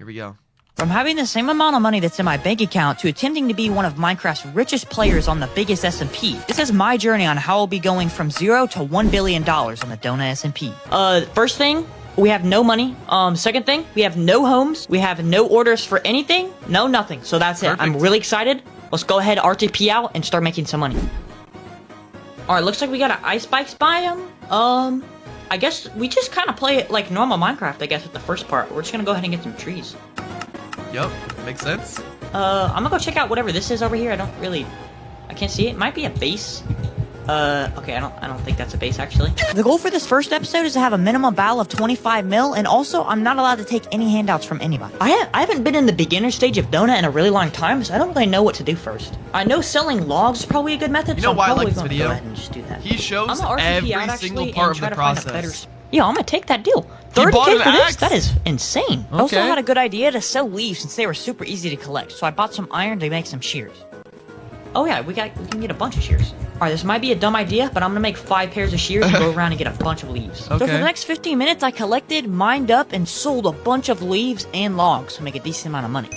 Here we go. From having the same amount of money that's in my bank account to attempting to be one of Minecraft's richest players on the biggest SMP. This is my journey on how I'll be going from 0 to $1 billion on the Donut SMP. First thing, we have no money. Second thing, we have no homes. We have no orders for anything. No, nothing. So that's it. I'm really excited. Let's go ahead, RTP out, and start making some money. Alright, looks like we got an ice bikes biome. I guess we just kind of play it like normal Minecraft, I guess, with the first part. We're just gonna go ahead and get some trees. Yep, makes sense. I'm gonna go check out whatever this is over here. I can't see it. It might be a base. Okay, I don't think that's a base, actually. The goal for this first episode is to have a minimum battle of 25 mil, and also, I'm not allowed to take any handouts from anybody. I haven't been in the beginner stage of Donut in a really long time, so I don't really know what to do first. I know selling logs is probably a good method, so I'm probably gonna go ahead and just do that. He shows every single part of the process. Yeah, I'm gonna take that deal. 30K for this? That is insane. I also had a good idea to sell leaves since they were super easy to collect, so I bought some iron to make some shears. Oh yeah, we can get a bunch of shears. Alright, this might be a dumb idea, but I'm gonna make 5 pairs of shears and go around and get a bunch of leaves. So for the next 15 minutes, I collected, mined up, and sold a bunch of leaves and logs to make a decent amount of money.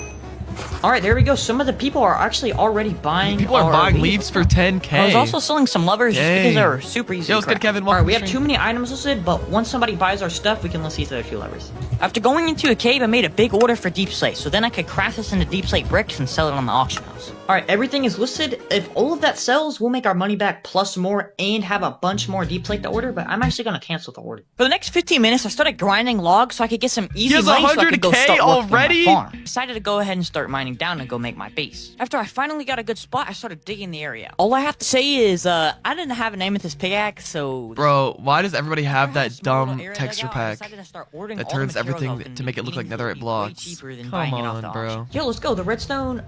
Alright, there we go. Some of the people are actually already buying. People are buying leaves for 10K. I was also selling some lovers just because they were super easy to craft. Good, Kevin. Alright, we have too many items listed, but once somebody buys our stuff, we can list these other 2 levers. After going into a cave, I made a big order for deep slate, so then I could craft this into deep slate bricks and sell it on the auction house. Alright, everything is listed. If all of that sells, we'll make our money back plus more and have a bunch more deep slate to order, but I'm actually gonna cancel the order. For the next 15 minutes, I started grinding logs so I could get some easy money so I could go start working on my farm. I decided to go ahead and start mining down and go make my base. After I finally got a good spot, I started digging the area. All I have to say is, I didn't have a name with this pickaxe, so... Bro, why does everybody have that dumb texture pack that turns everything to make it look like netherite blocks? Come on, bro. Yo, let's go. The redstone,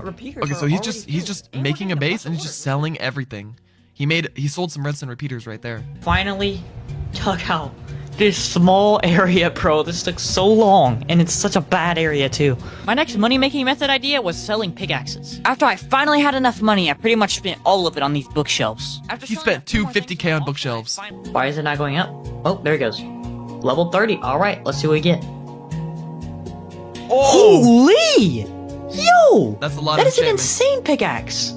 repeaters. Okay, so he's just making a base and he's just selling everything. He sold some redstone repeaters right there. Finally took out this small area, bro. This took so long, and it's such a bad area too. My next money-making method idea was selling pickaxes. After I finally had enough money, I pretty much spent all of it on these bookshelves. He spent $250K on bookshelves. Why is it not going up? Oh, there it goes. Level 30. Alright, let's see what we get. Oh! Holy! Yo! That's a lot That of is an insane pickaxe.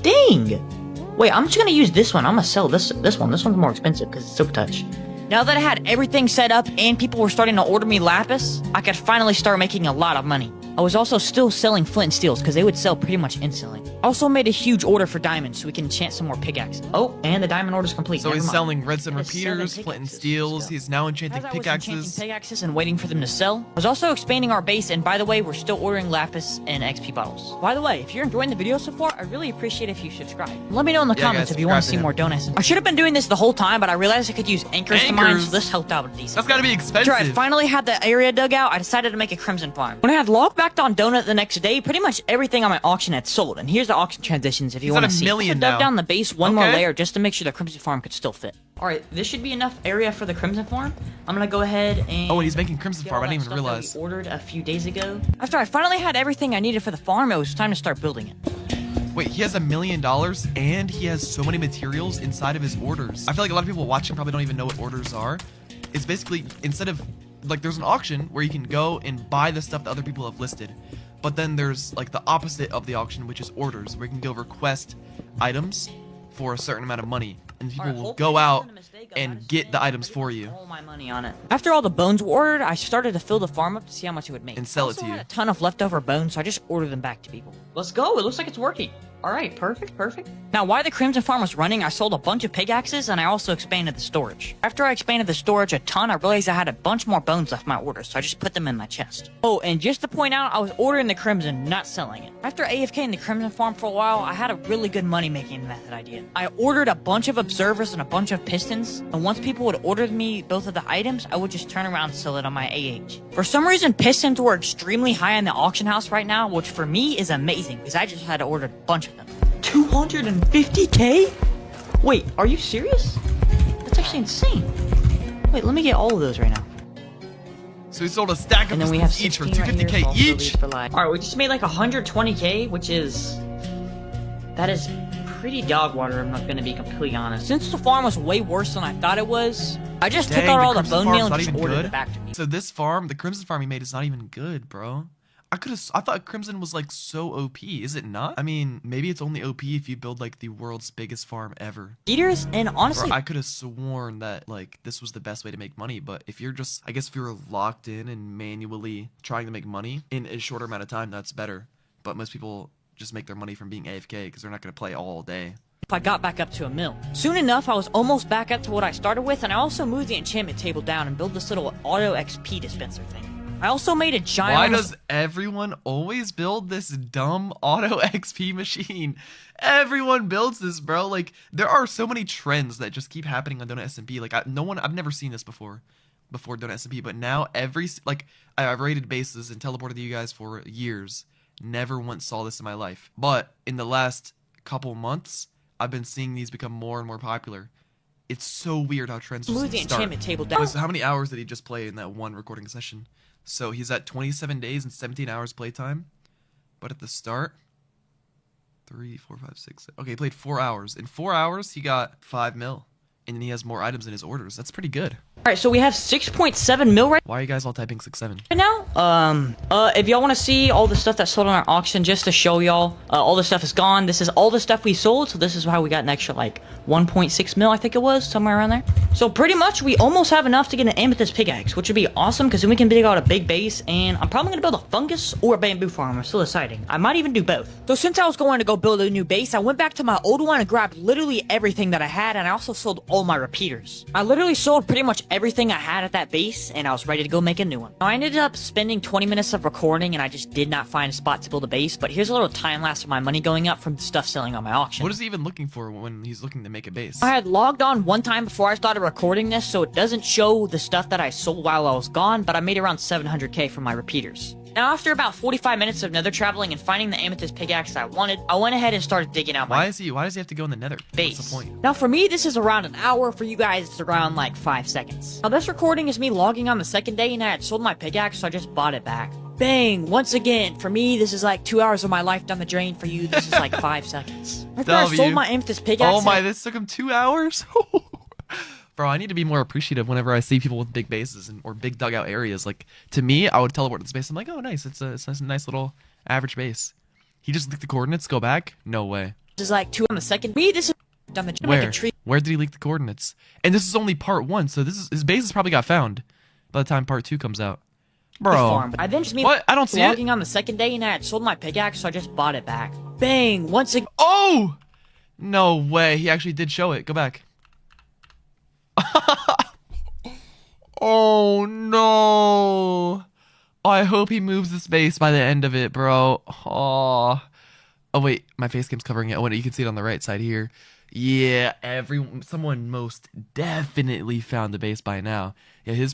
Dang! Wait, I'm just gonna use this one. I'm gonna sell this one. This one's more expensive because it's Silk Touch. Now that I had everything set up and people were starting to order me lapis, I could finally start making a lot of money. I was also still selling flint and steels because they would sell pretty much instantly. I also made a huge order for diamonds so we can enchant some more pickaxes. Oh, and the diamond order's complete. So he's selling redstone repeaters, flint and steels. He's now enchanting pickaxes. And waiting for them to sell. I was also expanding our base, and by the way, we're still ordering lapis and XP bottles. By the way, if you're enjoying the video so far, I really appreciate if you subscribe. Let me know in the comments if you want to see more donuts. I should have been doing this the whole time, but I realized I could use anchors to mine, so this helped out a decent. That's gotta be expensive. After I finally had the area dug out, I decided to make a crimson farm. When I had log backed on Donut the next day, pretty much everything on my auction had sold, and here's the auction transitions if you want to see. I dug down the base one more layer just to make sure the crimson farm could still fit. Alright, this should be enough area for the crimson farm. I'm gonna go ahead and... Oh, and he's making crimson farm. I didn't even realize. We ordered a few days ago. After I finally had everything I needed for the farm, it was time to start building it. Wait, he has $1 million and he has so many materials inside of his orders. I feel like a lot of people watching probably don't even know what orders are. It's basically, instead of, like, there's an auction where you can go and buy the stuff that other people have listed. But then there's, like, the opposite of the auction, which is orders, where you can go request items for a certain amount of money. And people will go out and get the items for you. All my money on it. After all the bones were ordered, I started to fill the farm up to see how much it would make. And sell it to you. I had a ton of leftover bones, so I just ordered them back to people. Let's go. It looks like it's working. Alright, perfect. Now, while the Crimson Farm was running, I sold a bunch of pickaxes, and I also expanded the storage. After I expanded the storage a ton, I realized I had a bunch more bones left in my order, so I just put them in my chest. Oh, and just to point out, I was ordering the Crimson, not selling it. After AFK in the Crimson Farm for a while, I had a really good money-making method idea. I ordered a bunch of observers and a bunch of pistons, and once people would order me both of the items, I would just turn around and sell it on my AH. For some reason, pistons were extremely high in the auction house right now, which for me is amazing, because I just had to order a bunch of them. 250K? Wait, are you serious? That's actually insane. Wait, let me get all of those right now. So we sold a stack of pistons each for 250K each? Alright, we just made like 120K, which is... That is pretty dog water, I'm not gonna be completely honest. Since the farm was way worse than I thought it was, I just took Dang, out all the Crimson bone meal Farm's and not just even ordered good? it back to me. So this farm, the Crimson farm he made is not even good, bro. I thought Crimson was like so OP. Is it not? I mean, maybe it's only OP if you build like the world's biggest farm ever. Eaters, and honestly, Bro, I could have sworn that like this was the best way to make money, but if you're just, I guess if you're locked in and manually trying to make money in a shorter amount of time, that's better. But most people just make their money from being AFK because they're not going to play all day. if I got back up to a mill. Soon enough, I was almost back up to what I started with, and I also moved the enchantment table down and built this little auto XP dispenser thing. I also made a giant... Why does everyone always build this dumb auto XP machine? Everyone builds this, bro. Like, there are so many trends that just keep happening on Donut SMP. Like, I've never seen this before Donut SMP, but now I've raided bases and teleported to you guys for years. Never once saw this in my life. But in the last couple months, I've been seeing these become more and more popular. It's so weird how trends just Move the start. enchantment table down. How many hours did he just play in that one recording session? So he's at 27 days and 17 hours playtime. But at the start, 3, 4, 5, 6, 7. Okay, he played 4 hours. In 4 hours, he got 5 mil. And then he has more items in his orders. That's pretty good. Alright, so we have 6.7 mil right Why are you guys all typing 6-7? now. If y'all want to see all the stuff that's sold on our auction, just to show y'all, all the stuff is gone. This is all the stuff we sold, so this is how we got an extra, like, 1.6 mil, I think it was, somewhere around there. So pretty much, we almost have enough to get an amethyst pickaxe, which would be awesome, because then we can dig out a big base, and I'm probably going to build a fungus or a bamboo farm. I'm still deciding. I might even do both. So since I was going to go build a new base, I went back to my old one and grabbed literally everything that I had, and I also sold all my repeaters. I literally sold pretty much everything I had at that base, and I was ready to go make a new one. Now, I ended up spending 20 minutes of recording, and I just did not find a spot to build a base, but here's a little time lapse of my money going up from stuff selling on my auction. What is he even looking for when he's looking to make a base? I had logged on one time before I started recording this, so it doesn't show the stuff that I sold while I was gone, but I made around 700k from my repeaters. Now, after about 45 minutes of nether traveling and finding the amethyst pickaxe I wanted, I went ahead and started digging out my Why does he have to go in the nether? base. What's the point? Now, for me, this is around an hour. For you guys, it's around like 5 seconds. Now, this recording is me logging on the second day, and I had sold my pickaxe, so I just bought it back. Bang! Once again, for me, this is like 2 hours of my life down the drain. For you, this is like 5 seconds. After I sold my amethyst pickaxe... Oh my, this took him 2 hours? Bro, I need to be more appreciative whenever I see people with big bases or big dugout areas. Like, to me, I would teleport to this base. I'm like, oh, nice. It's a nice little average base. He just leaked the coordinates. Go back? No way. This is like 2 on the second. Me, this is down the drain. Where? Like a tree. Where did he leak the coordinates? And this is only part 1, so his base has probably got found by the time part 2 comes out. Bro. Farm. I then just me What? I don't see it. logging on the second day, and I had sold my pickaxe, so I just bought it back. Bang! Once again. Oh! No way. He actually did show it. Go back. Oh no! I hope he moves the space by the end of it, bro. Oh wait, my face cam's covering it. Oh wait, you can see it on the right side here. Yeah, someone most definitely found the base by now. Yeah, his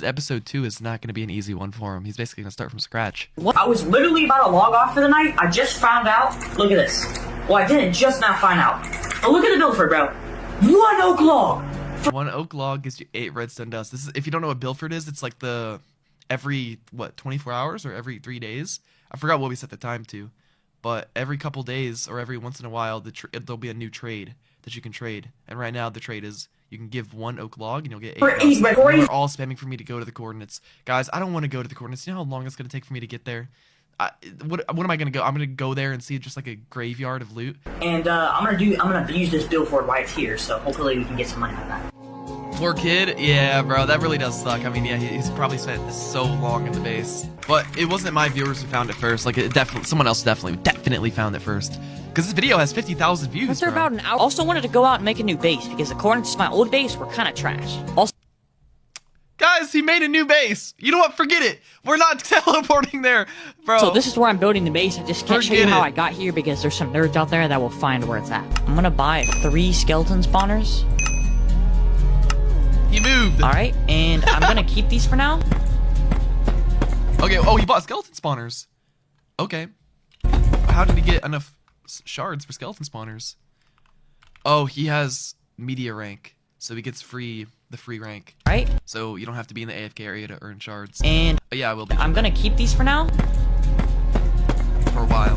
episode 2 is not going to be an easy one for him. He's basically going to start from scratch. I was literally about to log off for the night. I just found out. Look at this. Well, I didn't just now find out. But look at the Milford, bro. 1 oak log. 1 oak log gives you 8 redstone dust. This is, if you don't know what Bilford is, it's like every 24 hours or every 3 days. I forgot what we set the time to, but every couple days or every once in a while, there'll be a new trade that you can trade. And right now, the trade is you can give 1 oak log and you'll get 8 dust. They're all spamming for me to go to the coordinates, guys. I don't want to go to the coordinates. You know how long it's gonna take for me to get there? What am I gonna go? I'm gonna go there and see just like a graveyard of loot. And I'm gonna use this Bilford while it's here, so hopefully we can get some money out of that. Poor kid. Yeah, bro, that really does suck. I mean, yeah, he's probably spent so long in the base, but it wasn't my viewers who found it first. Like, someone else definitely found it first. Because this video has 50,000 views. After about an hour, also wanted to go out and make a new base because the coordinates to my old base were kind of trash. Also, guys, he made a new base. You know what? Forget it. We're not teleporting there, bro. so this is where I'm building the base. I just can't show you how I got here because there's some nerds out there that will find where it's at. I'm gonna buy 3 skeleton spawners. He moved. All right, and I'm gonna keep these for now. Okay. Oh, he bought skeleton spawners. Okay. How did he get enough shards for skeleton spawners? Oh, he has media rank, so he gets the free rank. Right. So you don't have to be in the AFK area to earn shards. And yeah, I will be. I'm gonna keep these for now. For a while.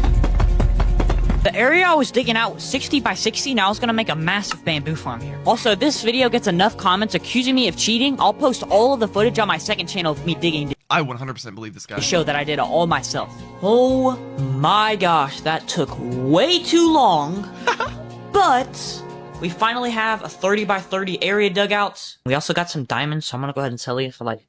The area I was digging out was 60 by 60, and I was gonna make a massive bamboo farm here. Also, this video gets enough comments accusing me of cheating. I'll post all of the footage on my second channel of me digging I 100% believe this guy. to show that I did it all myself. Oh my gosh, that took way too long. But we finally have a 30 by 30 area dugout. We also got some diamonds, so I'm gonna go ahead and sell these for like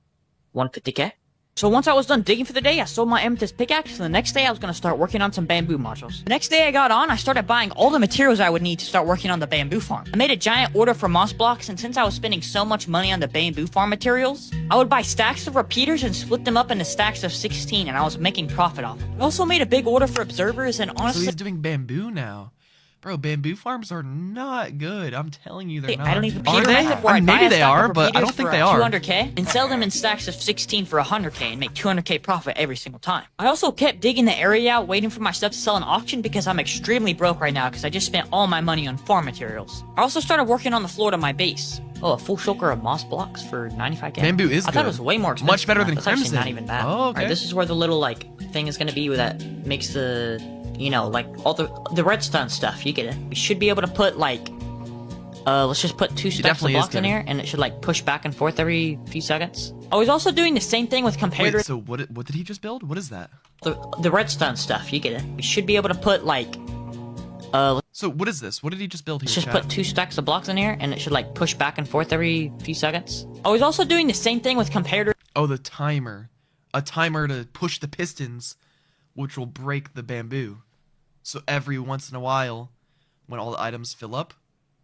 150k. So once I was done digging for the day, I sold my amethyst pickaxe, and the next day I was gonna start working on some bamboo modules. The next day I got on, I started buying all the materials I would need to start working on the bamboo farm. I made a giant order for moss blocks, and since I was spending so much money on the bamboo farm materials, I would buy stacks of repeaters and split them up into stacks of 16, and I was making profit off it. I also made a big order for observers, and So honestly, he's doing bamboo now. Bro, bamboo farms are not good. I'm telling you, they're not. I don't even Are they? where I'd buy Maybe a they stack are, of but I repeaters don't think for, they are. 200k and sell them in stacks of 16 for 100k and make 200k profit every single time. I also kept digging the area out, waiting for my stuff to sell in auction because I'm extremely broke right now because I just spent all my money on farm materials. I also started working on the floor to my base. Oh, a full shulker of moss blocks for 95k. Bamboo is I thought it good. was way more expensive. Much better than That's actually crimson. not even bad. Oh, okay. Alright, this is where the little like thing is gonna be that makes the, you know, like all the redstone stuff. You get it. We should be able to put like, let's just put 2 stacks of definitely is blocks in good. here, and it should like push back and forth every few seconds. I was also doing the same thing with comparator. Wait, so what did he just build? What is that? The redstone stuff. You get it. We should be able to put like, So what is this? What did he just build here, let's just chat? put 2 stacks of blocks in here, and it should like push back and forth every few seconds. I was also doing the same thing with comparator. Oh, the timer. A timer to push the pistons, which will break the bamboo. So every once in a while, when all the items fill up,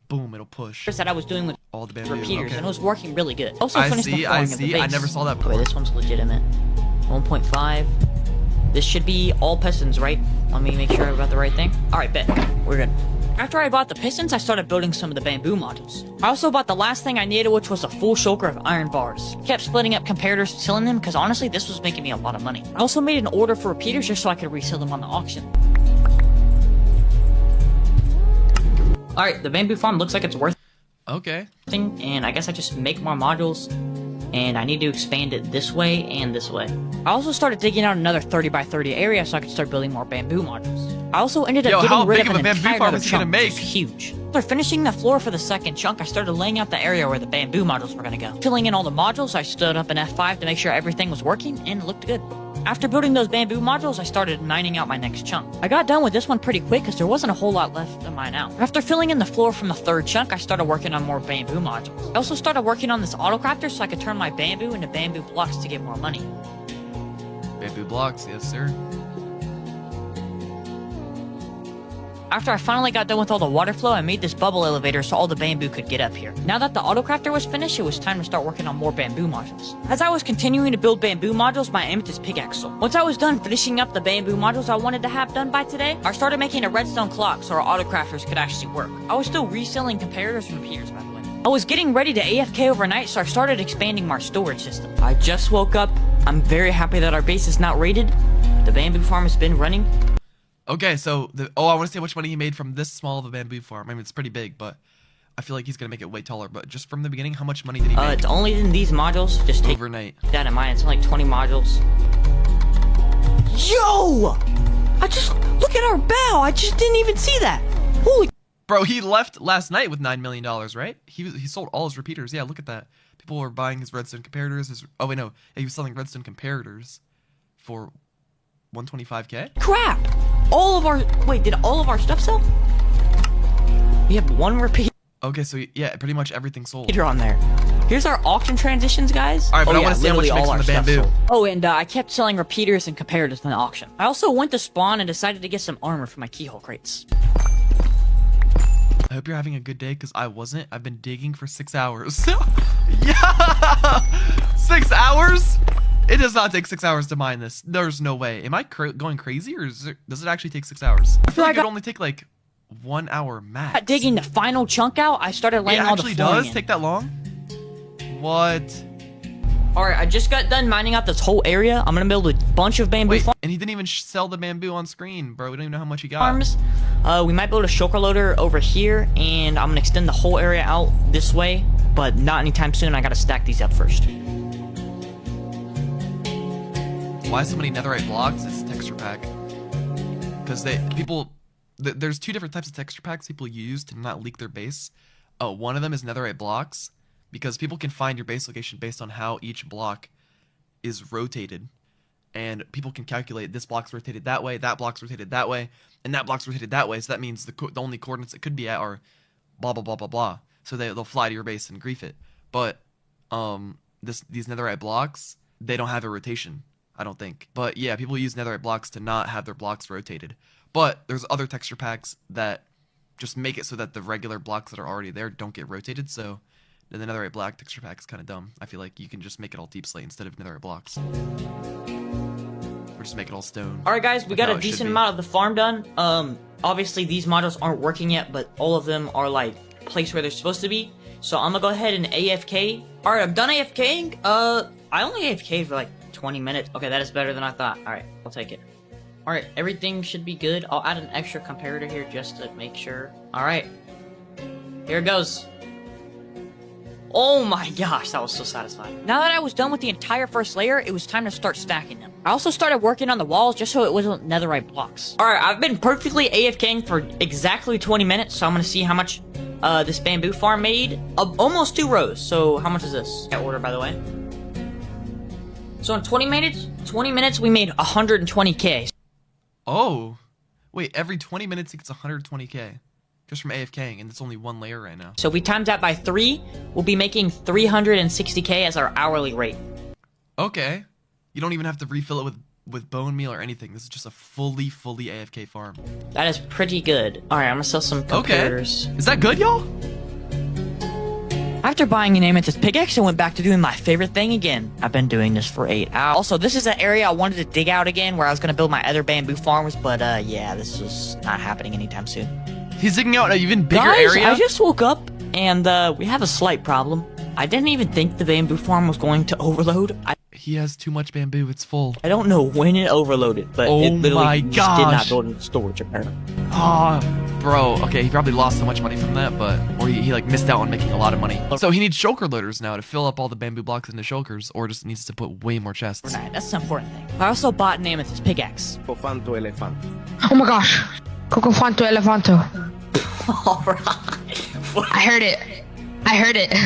boom, it'll push That I was doing with all the bamboo. repeaters, Okay. and it was working really good. Also I finished the see, flooring I of the see. base. I never saw that Okay, before. this one's legitimate. 1.5. This should be all pistons, right? Let me make sure I got the right thing. Alright, bet. We're good. After I bought the pistons, I started building some of the bamboo modules. I also bought the last thing I needed, which was a full shulker of iron bars. Kept splitting up comparators and selling them, because honestly, this was making me a lot of money. I also made an order for repeaters just so I could resell them on the auction. Alright, the bamboo farm looks like it's worth Okay. thing, and I guess I just make more modules, and I need to expand it this way and this way. I also started digging out another 30 by 30 area so I could start building more bamboo modules. I also ended up Yo, how getting rid big of of an a bamboo entire farm other is he gonna chunk, make? which is huge. After finishing the floor for the second chunk, I started laying out the area where the bamboo modules were gonna go. Filling in all the modules, I stood up in F5 to make sure everything was working, and it looked good. After building those bamboo modules, I started mining out my next chunk. I got done with this one pretty quick because there wasn't a whole lot left to mine out. After filling in the floor from the third chunk, I started working on more bamboo modules. I also started working on this auto crafter so I could turn my bamboo into bamboo blocks to get more money. Bamboo blocks, yes sir. After I finally got done with all the water flow, I made this bubble elevator so all the bamboo could get up here. Now that the autocrafter was finished, it was time to start working on more bamboo modules. As I was continuing to build bamboo modules, my amethyst pickaxe sold. Once I was done finishing up the bamboo modules I wanted to have done by today, I started making a redstone clock so our autocrafters could actually work. I was still reselling comparators and repeaters, by the way. I was getting ready to AFK overnight, so I started expanding my storage system. I just woke up. I'm very happy that our base is not raided. The bamboo farm has been running. Okay, so I want to see how much money he made from this small of a bamboo farm. I mean, it's pretty big, but I feel like he's gonna make it way taller. But just from the beginning, how much money did he make It's only in these modules. Just take overnight? that in mind. It's only like 20 modules. Yo! Look at our bow. I just didn't even see that. Holy. Bro, he left last night with $9 million, right? He sold all his repeaters. Yeah, look at that. People were buying his redstone comparators. Oh wait, no, he was selling redstone comparators for 125k. Crap! Did all of our stuff sell? We have one repeater Okay, so yeah, pretty much everything sold. on there. Here's our auction transitions, guys. All right, but I wanna see how much literally he makes all from the our stuff bamboo. sold. Oh, and I kept selling repeaters and comparators in the auction. I also went to spawn and decided to get some armor for my keyhole crates. I hope you're having a good day, because I wasn't. I've been digging for 6 hours. Yeah! 6 hours? It does not take 6 hours to mine this. There's no way. Am I going crazy, or does it actually take 6 hours? I feel like it only take like 1 hour max. Digging the final chunk out, I started laying It all the actually flooring does in. take that long? What? Alright, I just got done mining out this whole area. I'm gonna build a bunch of bamboo Wait, and he didn't even sell the bamboo on screen, bro. We don't even know how much he got. farms. We might build a shulker loader over here, and I'm gonna extend the whole area out this way, but not anytime soon. I gotta stack these up first. Why so many netherite blocks? It's texture pack. Because people there's two different types of texture packs people use to not leak their base. One of them is netherite blocks, because people can find your base location based on how each block is rotated. And people can calculate this block's rotated that way, that block's rotated that way, and that block's rotated that way. So that means the only coordinates it could be at are blah, blah, blah, blah, blah. So they'll fly to your base and grief it. But these netherite blocks, they don't have a rotation, I don't think. But yeah, people use netherite blocks to not have their blocks rotated. But there's other texture packs that just make it so that the regular blocks that are already there don't get rotated. So the netherite block texture pack is kind of dumb. I feel like you can just make it all deep slate instead of netherite blocks. Or just make it all stone. Alright guys, we got a decent amount of the farm done. Obviously these modules aren't working yet, but all of them are like placed where they're supposed to be. So I'm gonna go ahead and AFK. Alright, I'm done AFKing. I only AFK'd for like 20 minutes. Okay, that is better than I thought. Alright, I'll take it. Alright, everything should be good. I'll add an extra comparator here just to make sure. Alright. Here it goes. Oh my gosh, that was so satisfying. Now that I was done with the entire first layer, it was time to start stacking them. I also started working on the walls just so it wasn't netherite blocks. Alright, I've been perfectly AFKing for exactly 20 minutes, so I'm gonna see how much this bamboo farm made. Almost 2 rows, so how much is this? That order, by the way. So in 20 minutes we made 120k. Oh, wait, every 20 minutes it gets 120k. Just from AFKing, and it's only 1 layer right now. So if we times that by 3, we'll be making 360k as our hourly rate. Okay. You don't even have to refill it with bone meal or anything. This is just a fully AFK farm. That is pretty good. Alright, I'm gonna sell some comparators. Okay. Is that good, y'all? After buying an Amethyst pickaxe, I went back to doing my favorite thing again. I've been doing this for 8 hours. Also, this is an area I wanted to dig out again where I was gonna build my other bamboo farms, but yeah, this is not happening anytime soon. He's digging out an even bigger Guys, area? I just woke up, and we have a slight problem. I didn't even think the bamboo farm was going to overload. He has too much bamboo, it's full. I don't know when it overloaded, but it literally just did not go into storage, apparently. Ah, bro, okay, he probably lost so much money from that, but... Or he like, missed out on making a lot of money. So he needs shulker loaders now to fill up all the bamboo blocks into shulkers, or just needs to put way more chests. Right, that's the important thing. I also bought an Amethyst pickaxe. Oh my gosh. Cocofanto elefanto. Alright. I heard it. I heard it.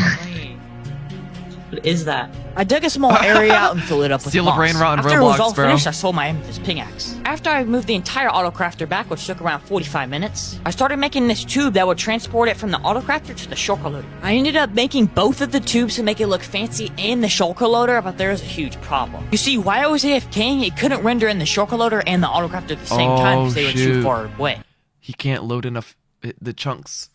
What is that? I dug a small area out and filled it up with Steal moss. a brain rot in After it was Roblox, all bro. finished, I sold my Amethyst pickaxe. After I moved the entire autocrafter back, which took around 45 minutes, I started making this tube that would transport it from the autocrafter to the shulker loader. I ended up making both of the tubes to make it look fancy and the shulker loader, but there's a huge problem. You see, while I was AFKing, it couldn't render in the shulker loader and the autocrafter at the same time because they were too far away. He can't load enough... The chunks...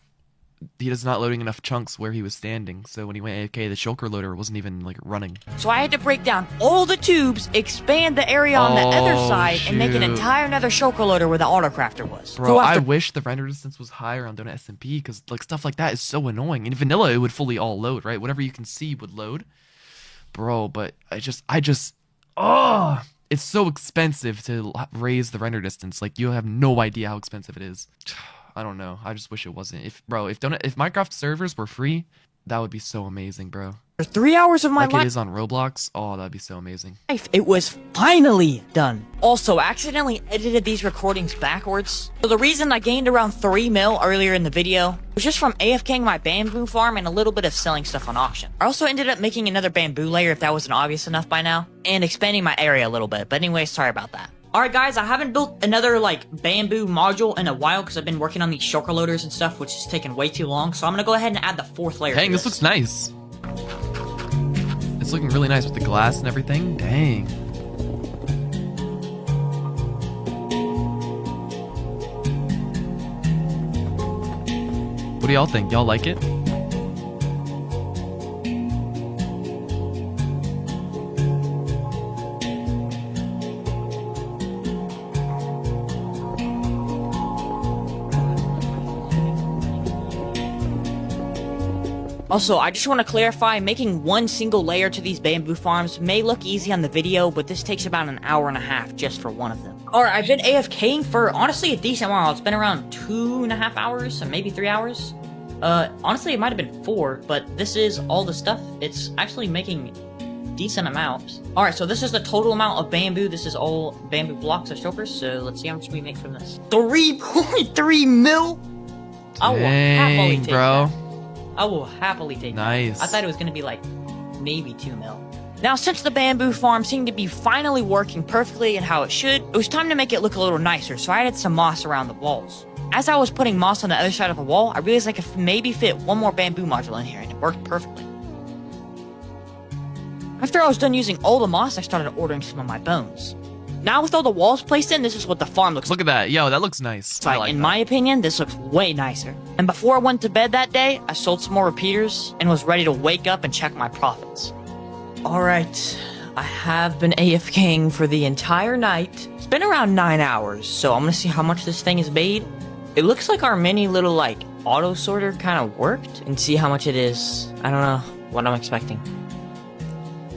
He was not loading enough chunks where he was standing, so when he went AFK, the shulker loader wasn't even, like, running. So I had to break down all the tubes, expand the area on the other side, and make an entire another shulker loader where the autocrafter was. Bro, I wish the render distance was higher on Donut SMP, because, like, stuff like that is so annoying. In vanilla, it would fully all load, right? Whatever you can see would load. Bro, but oh! It's so expensive to raise the render distance. Like, you have no idea how expensive it is. I don't know. I just wish it wasn't. If Minecraft servers were free, that would be so amazing, bro. For 3 hours of my life, like it is on Roblox. Oh, that'd be so amazing. It was finally done. Also, I accidentally edited these recordings backwards. So the reason I gained around 3 mil earlier in the video was just from AFKing my bamboo farm and a little bit of selling stuff on auction. I also ended up making another bamboo layer if that wasn't obvious enough by now, and expanding my area a little bit. But anyway, sorry about that. Alright guys, I haven't built another like bamboo module in a while because I've been working on these shulker loaders and stuff, which has taken way too long. So I'm gonna go ahead and add the 4th layer. Dang, this looks nice. It's looking really nice with the glass and everything. Dang. What do y'all think? Y'all like it? Also, I just want to clarify, making one single layer to these bamboo farms may look easy on the video, but this takes about an hour and a half just for one of them. Alright, I've been AFKing for, honestly, a decent while. It's been around 2.5 hours, or maybe 3 hours. Honestly, it might have been 4, but this is all the stuff. It's actually making decent amount. Alright, so this is the total amount of bamboo. This is all bamboo blocks of shulkers, so let's see how much we make from this. 3.3 mil? I will happily take bro. that. I will happily take Nice. that. I thought it was gonna be like maybe 2 mil. Now, since the bamboo farm seemed to be finally working perfectly and how it should, it was time to make it look a little nicer, so I added some moss around the walls. As I was putting moss on the other side of the wall, I realized I could maybe fit one more bamboo module in here, and it worked perfectly. After I was done using all the moss, I started ordering some of my bones. Now with all the walls placed in, this is what the farm looks like. Look at that. Yo, that looks nice. I like in that. my opinion, this looks way nicer. And before I went to bed that day, I sold some more repeaters and was ready to wake up and check my profits. Alright, I have been AFKing for the entire night. It's been around 9 hours, so I'm gonna see how much this thing has made. It looks like our mini little, like, auto sorter kind of worked, and see how much it is. I don't know what I'm expecting.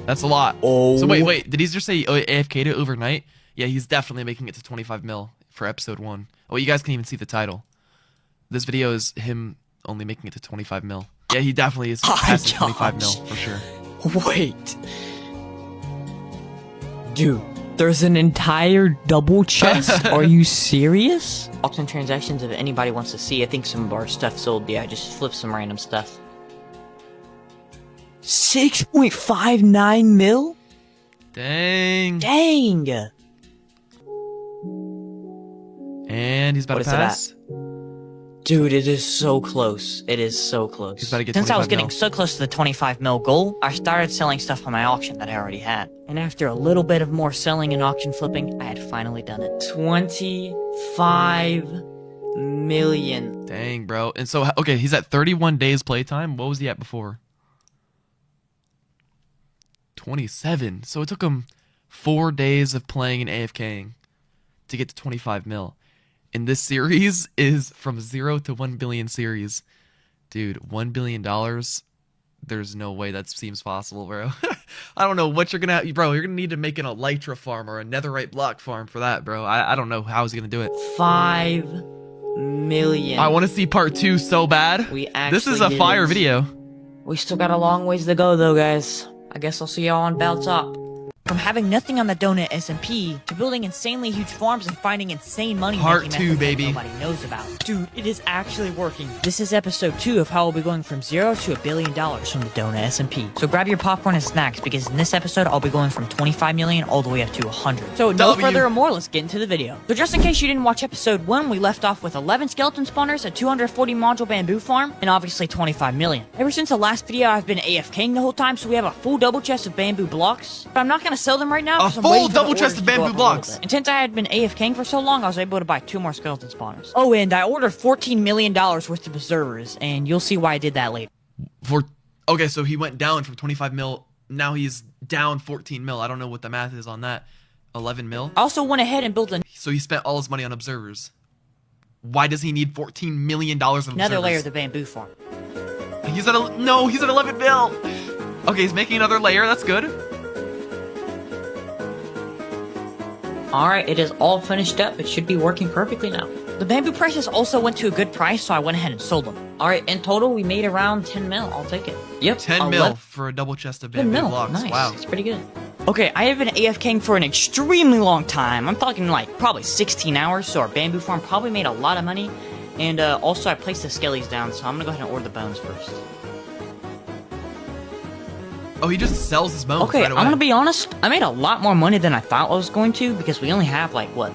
That's a lot. Oh. So wait. Did he just say AFK'd it overnight? Yeah, he's definitely making it to 25 mil for episode 1. Oh, you guys can even see the title. This video is him only making it to 25 mil. Yeah, he definitely is passing 25 mil for sure. Wait. Dude, there's an entire double chest? Are you serious? Auction transactions, if anybody wants to see. I think some of our stuff sold. Yeah, I just flipped some random stuff. 6.59 mil? Dang. Dang! And he's about What to is it pass. Dude, it is so close. It is so close. He's about to get Since I was 25 getting mil. so close to the 25 mil goal, I started selling stuff on my auction that I already had. And after a little bit of more selling and auction flipping, I had finally done it. 25 million. Dang, bro. And so, okay, he's at 31 days playtime. What was he at before? 27. So it took him 4 days of playing and AFKing to get to 25 mil. And this series is from 0 to 1 billion series. Dude, $1 billion? There's no way that seems possible, bro. I don't know what you're gonna have. Bro, you're gonna need to make an elytra farm or a netherite block farm for that, bro. I don't know how he's gonna do it. 5 million. I want to see part 2 so bad. We actually This is a did fire it. video. We still got a long ways to go, though, guys. I guess I'll see y'all on Bell Top. From having nothing on the donut SMP to building insanely huge farms and finding insane money Part making 2, methods that baby. nobody knows about. Dude, it is actually working. This is episode 2 of how I'll be going from 0 to $1 billion from the donut SMP. So grab your popcorn and snacks because in this episode I'll be going from 25 million all the way up to 100. So no W. further more, let's get into the video. So just in case you didn't watch episode 1, we left off with 11 skeleton spawners, a 240 module bamboo farm, and obviously 25 million. Ever since the last video I've been AFKing the whole time, so we have a full double chest of bamboo blocks. But I'm not gonna sell them right now. A full double chest of bamboo blocks. And since I had been AFKing for so long, I was able to buy 2 more skeleton spawners. Oh, and I ordered $14 million worth of observers, and you'll see why I did that later. Okay, so he went down from 25 mil. Now he's down 14 mil. I don't know what the math is on that. 11 mil. I also went ahead and built So he spent all his money on observers. Why does he need $14 million on observers? another layer of the bamboo farm. He's at no, he's at 11 mil. Okay, he's making another layer. That's good. Alright, it is all finished up. It should be working perfectly now. The bamboo prices also went to a good price, so I went ahead and sold them. Alright, in total, we made around 10 mil. I'll take it. Yep. 10 mil for a double chest of 10 bamboo mil. blocks. Nice. Wow. It's pretty good. Okay, I have been AFKing for an extremely long time. I'm talking like probably 16 hours, so our bamboo farm probably made a lot of money. And also, I placed the skellies down, so I'm gonna go ahead and order the bones first. Oh, he just sells his bones Okay, right away. I'm gonna be honest. I made a lot more money than I thought I was going to because we only have like what,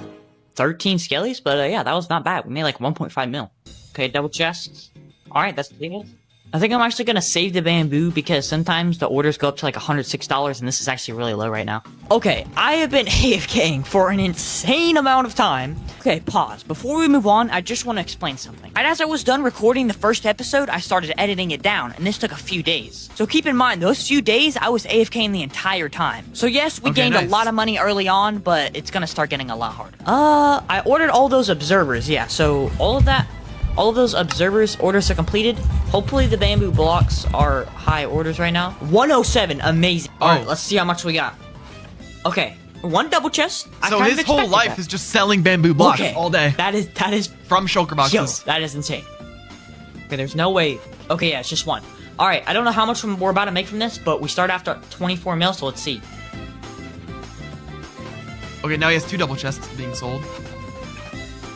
13 skellies. But yeah, that was not bad. We made like 1.5 mil. Okay, double chests. All right, that's the thing. I think I'm actually gonna save the bamboo because sometimes the orders go up to like $106, and this is actually really low right now. Okay, I have been AFKing for an insane amount of time. Okay, pause. Before we move on, I just want to explain something. Right as I was done recording the first episode, I started editing it down, and this took a few days. So keep in mind, those few days, I was AFKing the entire time. So yes, we gained a nice. lot of money early on, but it's gonna start getting a lot harder. I ordered all those observers, yeah, so all of those observers orders are completed. Hopefully the bamboo blocks are high orders right now. 107, amazing. Alright, let's see how much we got. Okay, 1 double chest. So his whole life is just selling bamboo blocks all day. That is From shulker boxes. Yo, that is insane. Okay, there's no way. Okay, yeah, it's just 1. All right, I don't know how much we're about to make from this, but we start after 24 mil, so let's see. Okay, now he has 2 double chests being sold.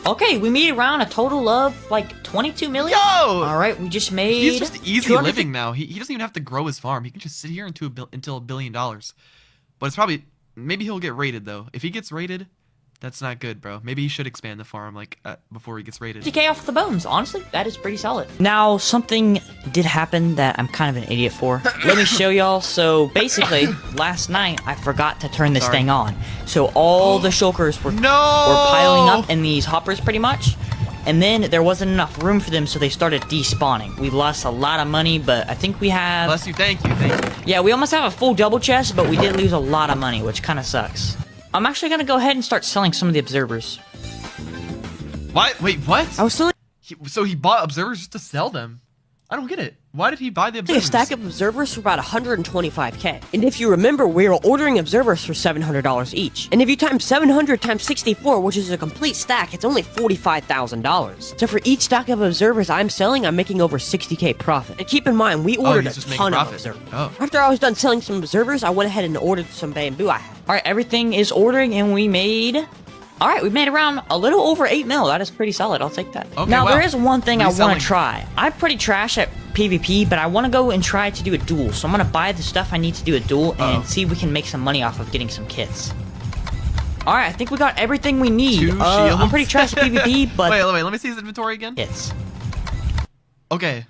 Okay, we made around a total of like 22 million. Yo! All right, we just made. He's just easy 250 living now. He doesn't even have to grow his farm. He can just sit here until $1 billion. But it's probably, maybe he'll get raided though. If he gets raided, that's not good, bro. Maybe he should expand the farm like before he gets raided. 50K off the bones. Honestly, that is pretty solid. Now, something did happen that I'm kind of an idiot for. Let me show y'all. So basically, last night I forgot to turn this Sorry. thing on. So all the shulkers were No! were piling up in these hoppers pretty much. And then there wasn't enough room for them, so they started despawning. We lost a lot of money, but I think we have... Bless you, thank you. Yeah, we almost have a full double chest, but we did lose a lot of money, which kind of sucks. I'm actually gonna go ahead and start selling some of the observers. What? Wait, what? I was selling So he bought observers just to sell them? I don't get it. Why did he buy the a observers? stack of observers for about 125k. And if you remember, we were ordering observers for $700 each. And if you times 700 times 64, which is a complete stack, it's only $45,000. So for each stack of observers I'm selling, I'm making over 60k profit. And keep in mind, we ordered he's a just making ton of profit. observers. Oh. After I was done selling some observers, I went ahead and ordered some bamboo I had. All right, everything is ordering, and we made... All right, we made around a little over 8 mil. That is pretty solid. I'll take that. Okay, now, wow. there is one thing I want Reselling. to try. I'm pretty trash at PvP, but I want to go and try to do a duel. So I'm going to buy the stuff I need to do a duel and see if we can make some money off of getting some kits. All right, I think we got everything we need. 2 shields. I'm pretty trash at PvP, but... Wait, let me see his inventory again. Hits. Okay.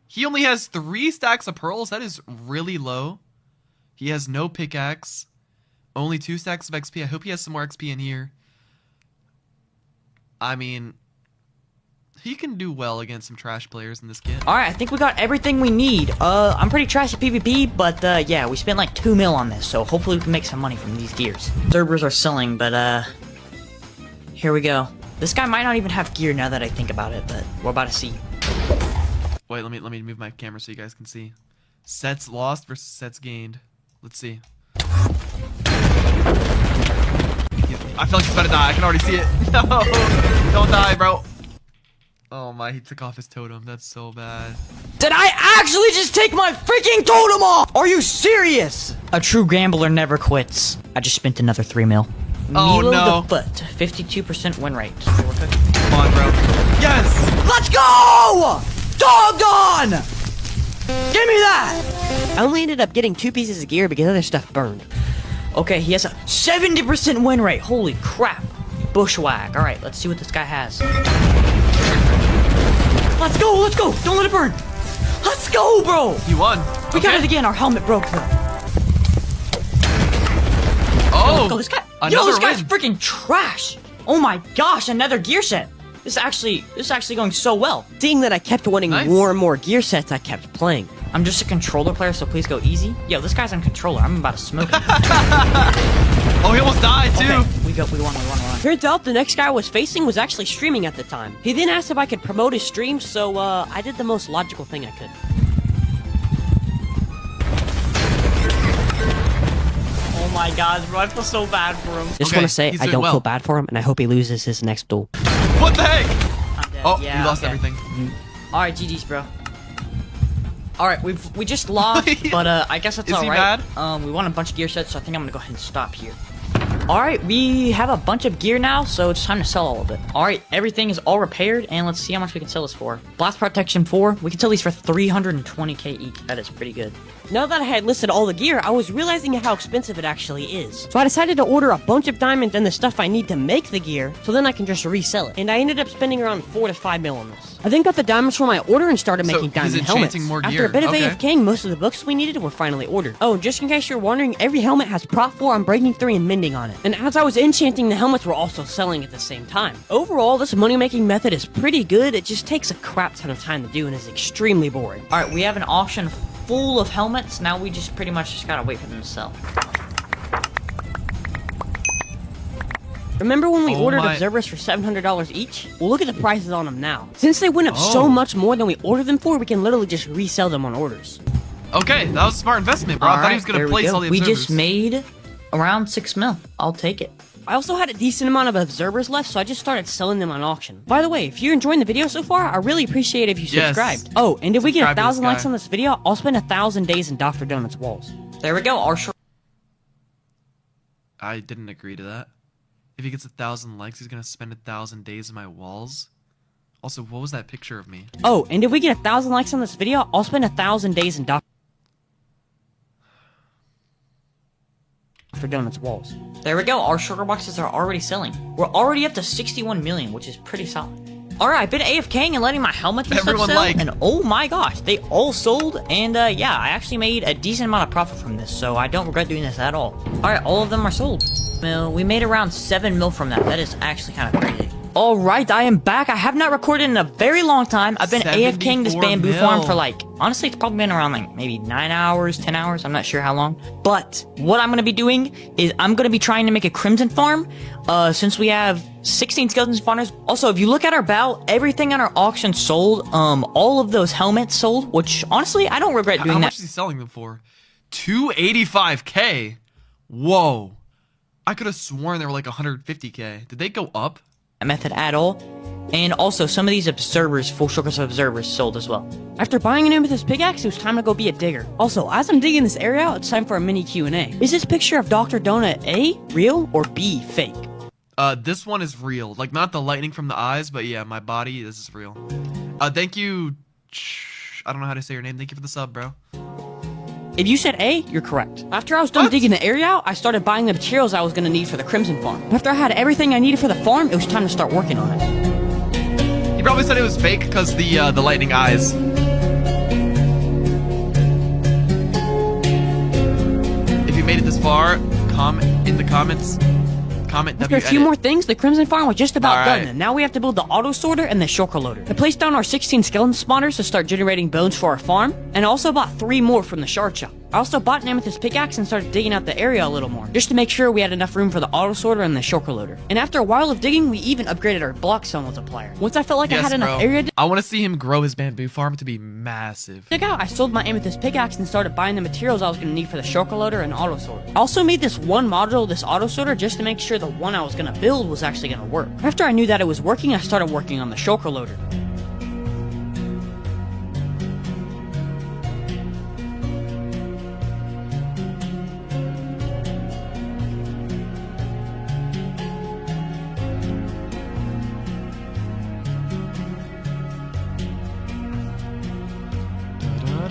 He only has 3 stacks of pearls. That is really low. He has no pickaxe. Only 2 stacks of XP. I hope he has some more XP in here. I mean, he can do well against some trash players in this kit. All right, I think we got everything we need. I'm pretty trash at PvP, but yeah, we spent like 2 mil on this, so hopefully we can make some money from these gears. Servers are selling, but here we go. This guy might not even have gear now that I think about it, but we're about to see. Wait, let me move my camera so you guys can see. Sets lost versus sets gained. Let's see. I feel like he's about to die. I can already see it. No, don't die, bro. Oh my, he took off his totem. That's so bad. Did I actually just take my freaking totem off? Are you serious? A true gambler never quits. I just spent another 3 mil. Oh, Milo no. the Foot, 52% win rate. Come on, bro. Yes! Let's go! Doggone! Give me that! I only ended up getting 2 pieces of gear because other stuff burned. Okay, he has a 70% win rate. Holy crap. Bushwhack. All right, let's see what this guy has. Let's go, let's go. Don't let it burn. Let's go, bro. He won. We got it again. Our helmet broke, though. Oh, Let's go. This guy, another this guy's win. freaking trash. Oh my gosh, another gear set. This is actually going so well. Seeing that I kept winning Nice. more and more gear sets, I kept playing. I'm just a controller player, so please go easy. Yo, this guy's on controller. I'm about to smoke him. Oh, he almost died too. Okay, we won. Turns out the next guy I was facing was actually streaming at the time. He then asked if I could promote his stream, so I did the most logical thing I could. Oh my god, bro, I feel so bad for him. Just Okay, want to say he's I doing don't well. feel bad for him, and I hope he loses his next duel. What the heck? I'm dead. Oh, Yeah, he lost okay. everything. Alright, GG's, bro. Alright, we just lost, but I guess that's Is he alright. bad? We won a bunch of gear sets, so I think I'm gonna go ahead and stop here. Alright, we have a bunch of gear now, so it's time to sell all of it. Alright, everything is all repaired, and let's see how much we can sell this for. Blast Protection 4, we can sell these for 320k each. That is pretty good. Now that I had listed all the gear, I was realizing how expensive it actually is. So I decided to order a bunch of diamonds and the stuff I need to make the gear, so then I can just resell it. And I ended up spending around 4 to 5 mil on this. I then got the diamonds for my order and started So making he's diamond enchanting helmets. more After gear. a bit of Okay. AFKing, most of the books we needed were finally ordered. Oh, just in case you're wondering, every helmet has Prot 4 on Breaking 3 and Mending on it. And as I was enchanting, the helmets were also selling at the same time. Overall, this money-making method is pretty good, it just takes a crap ton of time to do and is extremely boring. Alright, we have an auction full of helmets. Now we just pretty much just gotta wait for them to sell. Remember when we Oh ordered my- observers for $700 each? Well, look at the prices on them now. Since they went up Oh. so much more than we ordered them for, we can literally just resell them on orders. Okay, that was a smart investment, bro. I thought he was gonna there we place go. all the We observers. just made around 6 mil. I'll take it. I also had a decent amount of observers left, so I just started selling them on auction. By the way, if you're enjoying the video so far, I really appreciate it if you Yes. subscribed. Oh, and if we get Subscribe to this 1,000 likes guy. on this video, I'll spend 1,000 days in Dr. Donut's walls. There we go. Our short I didn't agree to that. If he gets 1,000 likes, he's gonna spend 1,000 days in my walls. Also, what was that picture of me? Oh, and if we get 1,000 likes on this video, I'll spend 1,000 days in Dr. Donut's walls. There we go. Our shulker boxes are already selling. We're already up to 61 million, which is pretty solid. Alright, I've been AFKing and letting my helmets and Everyone stuff sell, like- and oh my gosh, they all sold, and yeah, I actually made a decent amount of profit from this, so I don't regret doing this at all. Alright, all of them are sold. Well, we made around 7 mil from that. That is actually kind of crazy. Alright, I am back. I have not recorded in a very long time. I've been AFKing this 74 bamboo farm mil. for like, honestly, it's probably been around like maybe 9 hours, 10 hours. I'm not sure how long. But what I'm going to be doing is I'm going to be trying to make a crimson farm since we have 16 skeleton spawners. Also, if you look at our bow, everything on our auction sold. All of those helmets sold, which honestly, I don't regret How doing much that. is he selling them for? 285k. Whoa. I could have sworn they were like 150k. Did they go up? Method at all. And also, some of these observers, full shulkers of observers, sold as well. After buying an amethyst pickaxe, it was time to go be a digger. Also, as I'm digging this area out, it's time for a mini Q&A. Is this picture of Dr. Donut A, real, or B, fake? This one is real. Like, not the lightning from the eyes, but yeah, my body, this is real. Thank you. I don't know how to say your name. Thank you for the sub, bro. If you said A, you're correct. After I was done What? digging the area out, I started buying the materials I was going to need for the Crimson Farm. After I had everything I needed for the farm, it was time to start working on it. He probably said it was fake because the lightning eyes. If you made it this far, comment in the comments. Comment After a W few edit. more things, the Crimson Farm was just about Alright. done, and now we have to build the auto sorter and the shulker loader. I placed down our 16 skeleton spawners to start generating bones for our farm, and I also bought 3 more from the shard shop. I also bought an amethyst pickaxe and started digging out the area a little more, just to make sure we had enough room for the auto sorter and the shulker loader. And after a while of digging, we even upgraded our block cell multiplier. Once I felt like I Yes, had enough bro. area to I want to see him grow his bamboo farm to be massive. dig out, I sold my amethyst pickaxe and started buying the materials I was going to need for the shulker loader and auto sorter. I also made this one module of this auto sorter just to make sure the one I was going to build was actually going to work. After I knew that it was working, I started working on the shulker loader.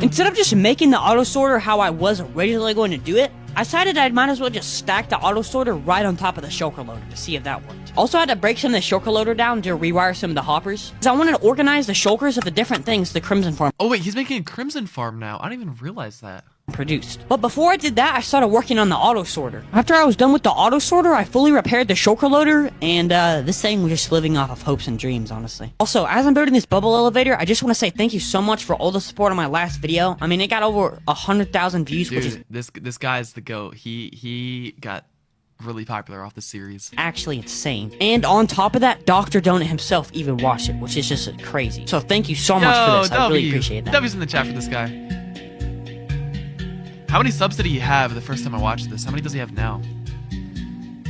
Instead of just making the auto sorter how I was originally going to do it, I decided I might as well just stack the auto sorter right on top of the shulker loader to see if that worked. Also, I had to break some of the shulker loader down to rewire some of the hoppers, because I wanted to organize the shulkers of the different things the Crimson Farm Oh wait, he's making a crimson farm now. I didn't even realize that. produced. But before I did that, I started working on the auto sorter. After I was done with the auto sorter, I fully repaired the shulker loader, and this thing was just living off of hopes and dreams, honestly. Also, as I'm building this bubble elevator, I just want to say thank you so much for all the support on my last video. I mean, it got over 100,000 views, which is Dude, this guy's the GOAT. He got really popular off the series. actually insane. And on top of that, Dr. Donut himself even watched it, which is just crazy. So thank you so much for this. I really appreciate that. W's in the chat for this guy. How many subs did he have the first time I watched this? How many does he have now?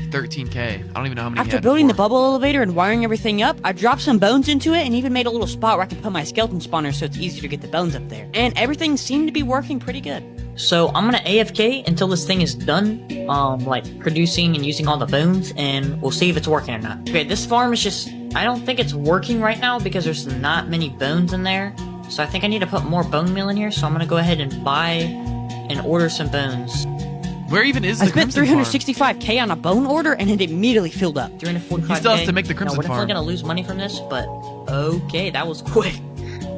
13k. I don't even know how many he After had building the before. bubble elevator and wiring everything up, I dropped some bones into it and even made a little spot where I can put my skeleton spawner so it's easier to get the bones up there. And everything seemed to be working pretty good. So I'm gonna AFK until this thing is done, like producing and using all the bones, and we'll see if it's working or not. Okay, this farm is just, I don't think it's working right now because there's not many bones in there. So I think I need to put more bone meal in here, so I'm gonna go ahead and buy and order some bones. Where even is I the spent crimson farm? 365k on a bone order and it immediately filled up. 345k. He still has to make the No, crimson we're definitely farm. gonna lose money from this, but okay, that was quick.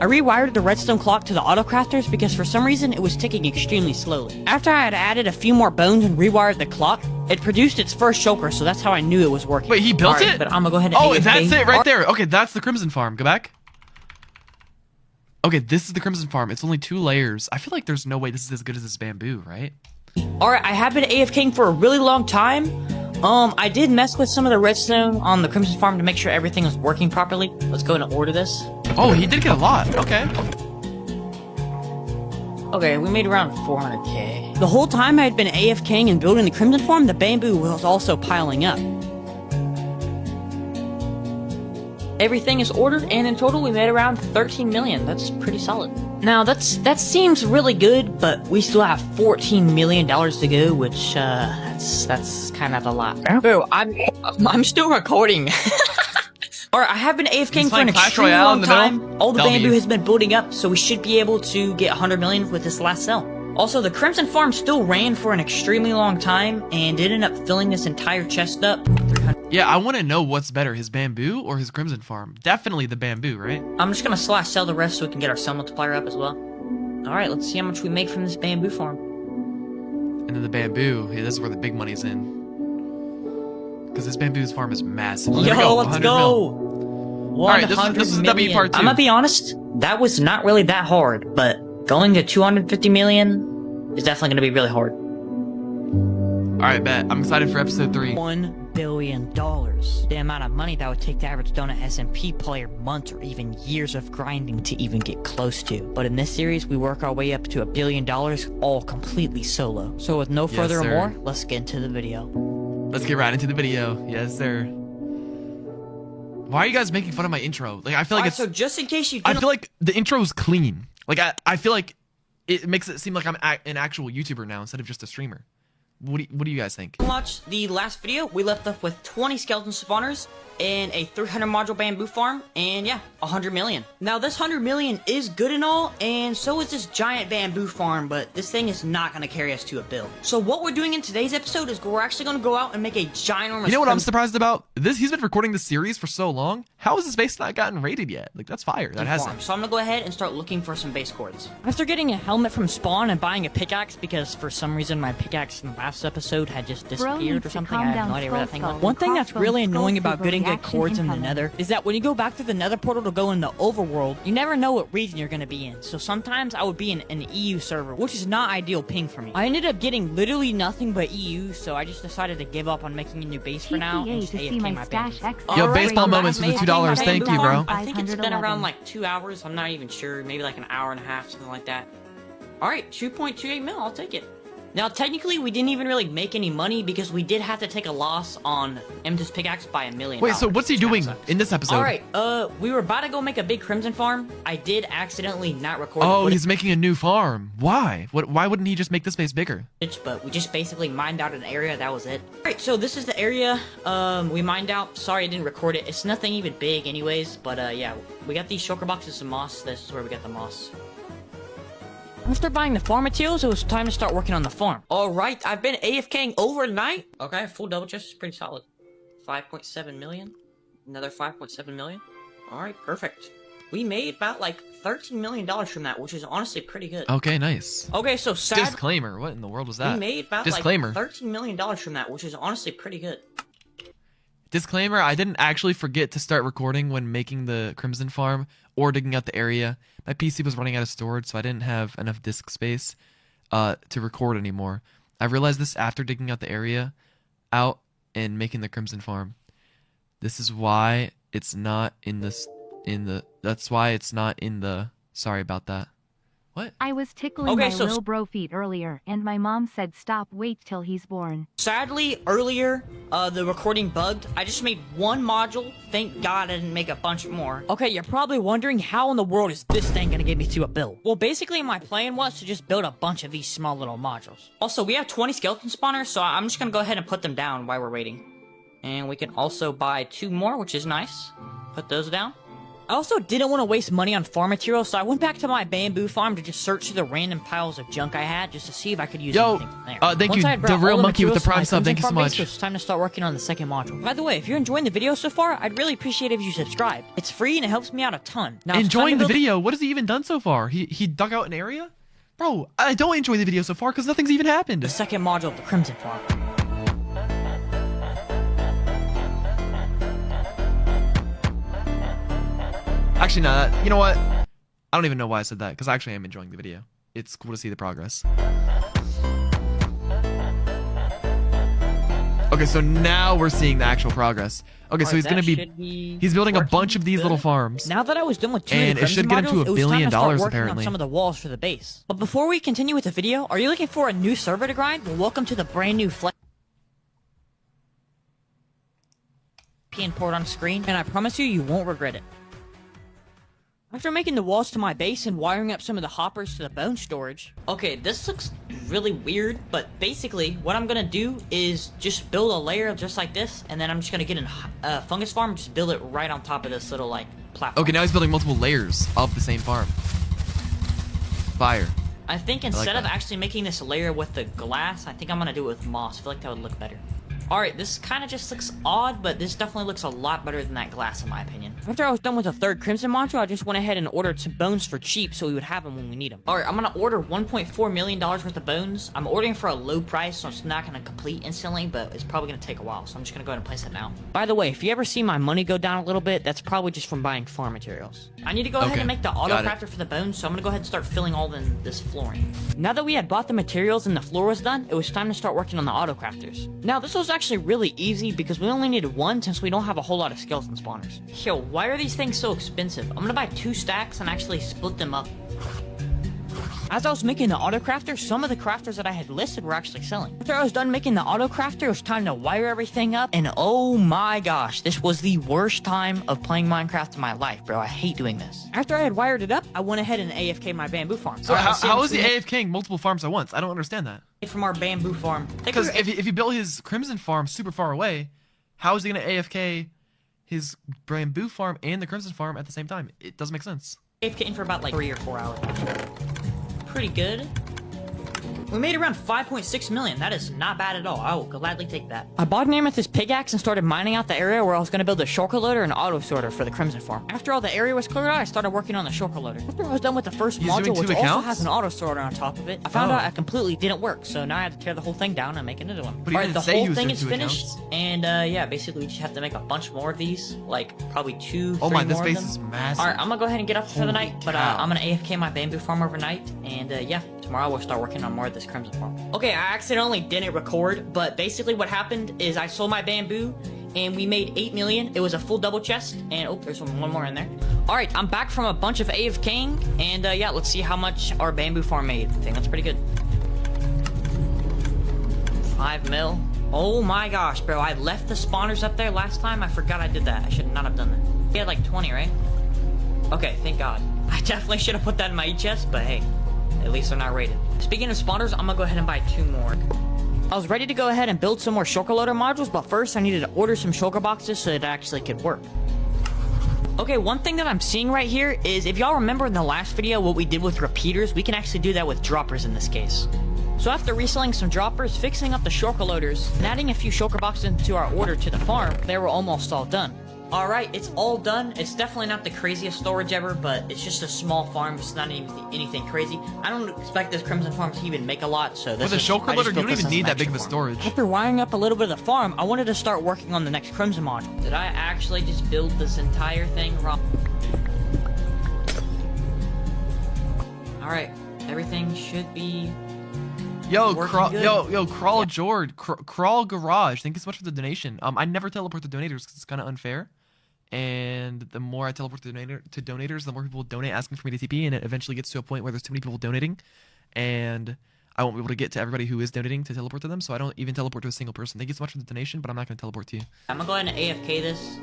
I rewired the redstone clock to the auto crafters because for some reason it was ticking extremely slowly. After I had added a few more bones and rewired the clock, it produced its first shulker, so that's how I knew it was working. Wait, he built Alright, it? but I'm gonna go ahead and Oh, AFK. that's it right there. Okay, that's the crimson farm. Go back. Okay, this is the crimson farm. It's only 2 layers. I feel like there's no way this is as good as this bamboo, right? Alright, I have been AFKing for a really long time. I did mess with some of the redstone on the Crimson Farm to make sure everything was working properly. Let's go and order this. Oh, he did get a lot. Okay. Okay, we made around 400k. The whole time I had been AFKing and building the Crimson Farm, the bamboo was also piling up. everything is ordered, and in total we made around 13 million. That's pretty solid. Now that seems really good, but we still have 14 million dollars to go, which that's kind of a lot. Bro, I'm still recording. Alright, I have been AFKing for an extremely long time. All the bamboo has been building up, so we should be able to get 100 million with this last sell. Also, the Crimson Farm still ran for an extremely long time, and it ended up filling this entire chest up. Yeah, I want to know what's better, his bamboo or his Crimson Farm. Definitely the bamboo, right? I'm just gonna slash sell the rest so we can get our sell multiplier up as well. Alright, let's see how much we make from this bamboo farm. And then the bamboo, yeah, this is where the big money's in. Because this bamboo's farm is massive. Yo, let's go! Alright, this is W part 2. I'm gonna be honest, that was not really that hard, but going to 250 million is definitely gonna be really hard. Alright, bet. I'm excited for episode 3. $1 billion. The amount of money that would take the average donut SMP player months or even years of grinding to even get close to. But in this series, we work our way up to $1 billion, all completely solo. So with no further ado, let's get into the video. Let's get right into the video. Yes, sir. Why are you guys making fun of my intro? Like, I feel like so just in case you I feel like the intro is clean. Like, I feel like it makes it seem like I'm an actual YouTuber now instead of just a streamer. What do you guys think? Watch the last video. We left off with 20 skeleton spawners and a 300 module bamboo farm, and yeah, 100 million. Now this 100 million is good and all, and so is this giant bamboo farm, but this thing is not going to carry us to a bill. So what we're doing in today's episode is we're actually going to go out and make a ginormous— You know what I'm surprised about? He's been recording this series for so long. How has his base not gotten rated yet? Like, that's fire. That hasn't. So I'm going to go ahead and start looking for some base cords. After getting a helmet from spawn and buying a pickaxe, because for some reason my pickaxe in the last episode had just disappeared or something. I have no idea where that thing went. One thing that's really annoying about getting good cords in the nether is that when you go back to the nether portal to go in the overworld, you never know what region you're going to be in. So sometimes I would be in an EU server, which is not ideal ping for me. I ended up getting literally nothing but EU, so I just decided to give up on making a new base for now and just AFK my base. Yo, baseball moments for the $2. Thank you, bro. I think it's been around like 2 hours. I'm not even sure. Maybe like an hour and a half, something like that. Alright, 2.28 mil. I'll take it. Now, technically, we didn't even really make any money because we did have to take a loss on M's pickaxe by $1 million. Wait, so what's he doing in this episode? Alright, we were about to go make a big Crimson farm. I did accidentally not record— Oh, he's making a new farm. Why? Why wouldn't he just make this base bigger? But we just basically mined out an area, that was it. Alright, so this is the area we mined out. Sorry I didn't record it. It's nothing even big anyways, but yeah, we got these shulker boxes of moss. This is where we got the moss. After buying the farm materials, it was time to start working on the farm. Alright, I've been AFKing overnight. Okay, full double chest is pretty solid. 5.7 million. Another 5.7 million. Alright, perfect. We made about like $13 million from that, which is honestly pretty good. Okay, nice. Okay, so Disclaimer, what in the world was that? We made about like $13 million from that, which is honestly pretty good. Disclaimer, I didn't actually forget to start recording when making the Crimson Farm or digging out the area. My PC was running out of storage, so I didn't have enough disk space to record anymore. I realized this after digging out the area out and making the Crimson Farm. This is why it's not in this that's why it's not in the— sorry about that. What? I was tickling my little bro feet earlier, and my mom said stop, wait till he's born. Sadly, earlier, the recording bugged. I just made one module. Thank God I didn't make a bunch more. Okay, you're probably wondering how in the world is this thing gonna get me to a bill? Well, basically my plan was to just build a bunch of these small little modules. Also, we have 20 skeleton spawners, so I'm just gonna go ahead and put them down while we're waiting. And we can also buy 2 more, which is nice. Put those down. I also didn't want to waste money on farm materials, so I went back to my bamboo farm to just search through the random piles of junk I had just to see if I could use anything from there. Thank you, the real monkey with the prime sub. Thank you so much. It's time to start working on the second module. By the way, if you're enjoying the video so far, I'd really appreciate it if you subscribe. It's free and it helps me out a ton. Now, enjoying the video? What has he even done so far? He dug out an area? Bro, I don't enjoy the video so far because nothing's even happened. The second module of the Crimson Farm. Actually, no, you know what? I don't even know why I said that, because I actually am enjoying the video. It's cool to see the progress. Okay, so now we're seeing the actual progress. Okay, so he's gonna be he's building a bunch of these little farms. Now that I was done with 2 and it should get him to $1 billion apparently. On some of the walls for the base. But before we continue with the video, are you looking for a new server to grind? Well, welcome to the brand new Flex. and pour it on screen, and I promise you, you won't regret it. After making the walls to my base and wiring up some of the hoppers to the bone storage... Okay, this looks really weird, but basically, what I'm gonna do is just build a layer just like this, and then I'm just gonna get a fungus farm and just build it right on top of this little, like, platform. Okay, now he's building multiple layers of the same farm. Fire. I think instead of actually making this layer with the glass, I think I'm gonna do it with moss. I feel like that would look better. Alright, this kind of just looks odd, but this definitely looks a lot better than that glass in my opinion. After I was done with the third Crimson module, I just went ahead and ordered some bones for cheap so we would have them when we need them. Alright, I'm gonna order $1.4 million worth of bones. I'm ordering for a low price, so it's not gonna complete instantly, but it's probably gonna take a while, so I'm just gonna go ahead and place it now. By the way, if you ever see my money go down a little bit, that's probably just from buying farm materials. I need to go ahead and make the auto crafter for the bones, so I'm gonna go ahead and start filling all in this flooring. Now that we had bought the materials and the floor was done, it was time to start working on the auto crafters. Now, this was actually really easy because we only needed one since we don't have a whole lot of skeleton spawners. Yo, why are these things so expensive? I'm gonna buy 2 stacks and actually split them up. As I was making the auto crafter, some of the crafters that I had listed were actually selling. After I was done making the auto crafter, it was time to wire everything up, and oh my gosh, this was the worst time of playing Minecraft in my life, bro. I hate doing this. After I had wired it up, I went ahead and AFK'd my bamboo farm. So how is he AFKing multiple farms at once? I don't understand that. From our bamboo farm. Because if he built his Crimson farm super far away, how is he gonna AFK his bamboo farm and the Crimson farm at the same time? It doesn't make sense. AFKing for about like 3 or 4 hours. Pretty good. We made around 5.6 million. That is not bad at all. I will gladly take that. I bought an amethyst pickaxe and started mining out the area where I was going to build a shulker loader and auto sorter for the Crimson farm. After all the area was cleared out, I started working on the shulker loader. After I was done with the first module, which also has an auto sorter on top of it, I found out it completely didn't work. So now I had to tear the whole thing down and make another one. But the whole thing is finished. And yeah, basically we just have to make a bunch more of these. Like probably 2, 3 more. Oh my, this base is massive. Alright, I'm going to go ahead and get up for the night. But I'm going to AFK my bamboo farm overnight. And yeah, tomorrow we'll start working on more of this Crimson farm. Okay, I accidentally didn't record, but basically what happened is I sold my bamboo, and we made 8 million. It was a full double chest, and oh, there's one more in there. Alright, I'm back from a bunch of AFKing, and yeah, let's see how much our bamboo farm made. I think that's pretty good. 5 mil. Oh my gosh, bro, I left the spawners up there last time. I forgot I did that. I should not have done that. We had like 20, right? Okay, thank God. I definitely should have put that in my chest, but hey. At least they're not rated. Speaking of spawners, I'm gonna go ahead and buy 2 more. I was ready to go ahead and build some more shulker loader modules, but first I needed to order some shulker boxes so it actually could work. Okay, one thing that I'm seeing right here is if y'all remember in the last video what we did with repeaters, we can actually do that with droppers in this case. So after reselling some droppers, fixing up the shulker loaders, and adding a few shulker boxes into our order to the farm, they were almost all done. Alright, it's all done. It's definitely not the craziest storage ever, but it's just a small farm. It's not even anything crazy. I don't expect this Crimson farm to even make a lot, so this with a shulker loader, you don't even need that big of a storage. After wiring up a little bit of the farm, I wanted to start working on the next Crimson module. Did I actually just build this entire thing wrong? Alright, everything should be... Yo, Crawl Jord, Crawl Garage. Thank you so much for the donation. I never teleport the donators because it's kind of unfair. And the more I teleport to donators, the more people donate asking for me to TP, and it eventually gets to a point where there's too many people donating, and I won't be able to get to everybody who is donating to teleport to them, so I don't even teleport to a single person. Thank you so much for the donation, but I'm not going to teleport to you. I'm going to go ahead and AFK this.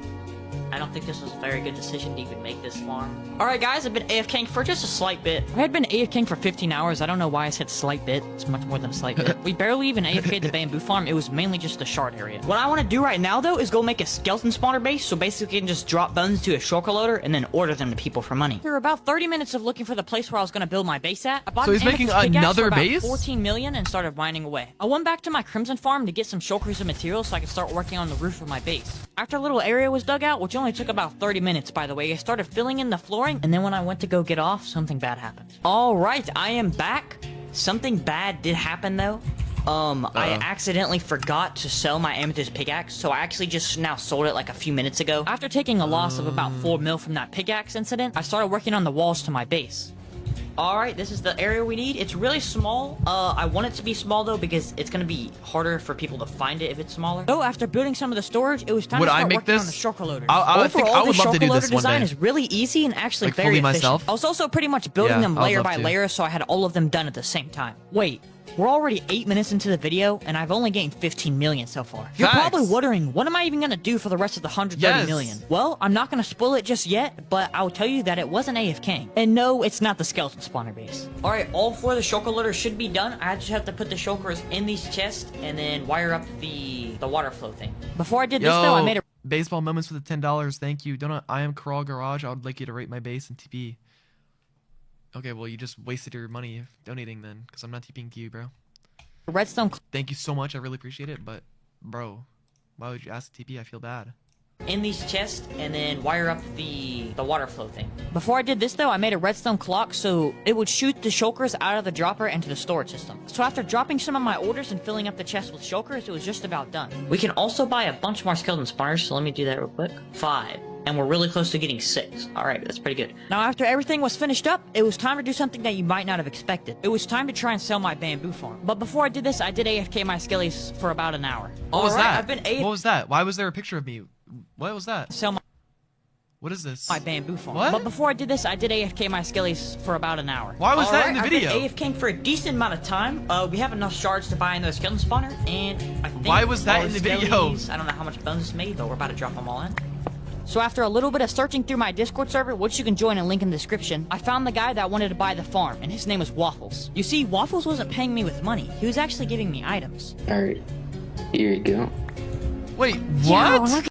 I don't think this was a very good decision to even make this farm. Alright guys, I've been AFKing for just a slight bit. I had been AFKing for 15 hours. I don't know why I said slight bit. It's much more than a slight bit. We barely even AFK'd the bamboo farm. It was mainly just the shard area. What I want to do right now though is go make a skeleton spawner base, so basically I can just drop bones to a shulker loader and then order them to people for money. After about 30 minutes of looking for the place where I was going to build my base at, I bought so he's making another base? 14 million and started mining away. I went back to my Crimson farm to get some shulkers and materials so I could start working on the roof of my base. After a little area was dug out, which only took about 30 minutes by the way, I started filling in the flooring, and then when I went to go get off, something bad happened. Alright, I am back. Something bad did happen though. I accidentally forgot to sell my amethyst pickaxe, so I actually just now sold it like a few minutes ago. After taking a loss of about 4 mil from that pickaxe incident, I started working on the walls to my base. Alright, this is the area we need. It's really small. I want it to be small though because it's going to be harder for people to find it if it's smaller. So after building some of the storage, it was time to start working on the shulker loader. I would love to do this one day. Design is really easy and actually like very efficient. I was also pretty much building them layer by layer, so I had all of them done at the same time. Wait, We're already 8 minutes into the video, and I've only gained 15 million so far. You're probably wondering, what am I even gonna do for the rest of the 130 million? Well, I'm not gonna spoil it just yet, but I'll tell you that it wasn't AFK. And no, it's not the skeleton spawner base. Alright, all 4 of the shulker loaders should be done. I just have to put the shulkers in these chests and then wire up the water flow thing. Before I did this though, I made a baseball moments for the $10. Thank you. Donut, I am Crawl Garage. I would like you to rate my base and TP. Okay, well, you just wasted your money donating then, because I'm not TPing to you, bro. redstone Thank you so much. I really appreciate it, but, bro, why would you ask TP? I feel bad. in these chests and then wire up the water flow thing. Before I did this though, I made a redstone clock so it would shoot the shulkers out of the dropper into the storage system. So after dropping some of my orders and filling up the chest with shulkers, it was just about done. We can also buy a bunch more skeleton spawners, so let me do that real quick. 5. And we're really close to getting 6. Alright, that's pretty good. Now after everything was finished up, it was time to do something that you might not have expected. It was time to try and sell my bamboo farm. But before I did this, I did AFK my skellies for about an hour. What was that? What was that? Why was there a picture of me? What was that? Sell What is this? my bamboo farm. What? But before I did this, I did AFK my skellies for about an hour. Why was that in the video? I've been AFKing for a decent amount of time. We have enough shards to buy another skeleton spawner, and I think Why was that all in the video? I don't know how much bones it's made, but we're about to drop them all in. So after a little bit of searching through my Discord server, which you can join and link in the description, I found the guy that wanted to buy the farm, and his name was Waffles. You see, Waffles wasn't paying me with money. He was actually giving me items. Alright, here you go. Wait, what? Yo, look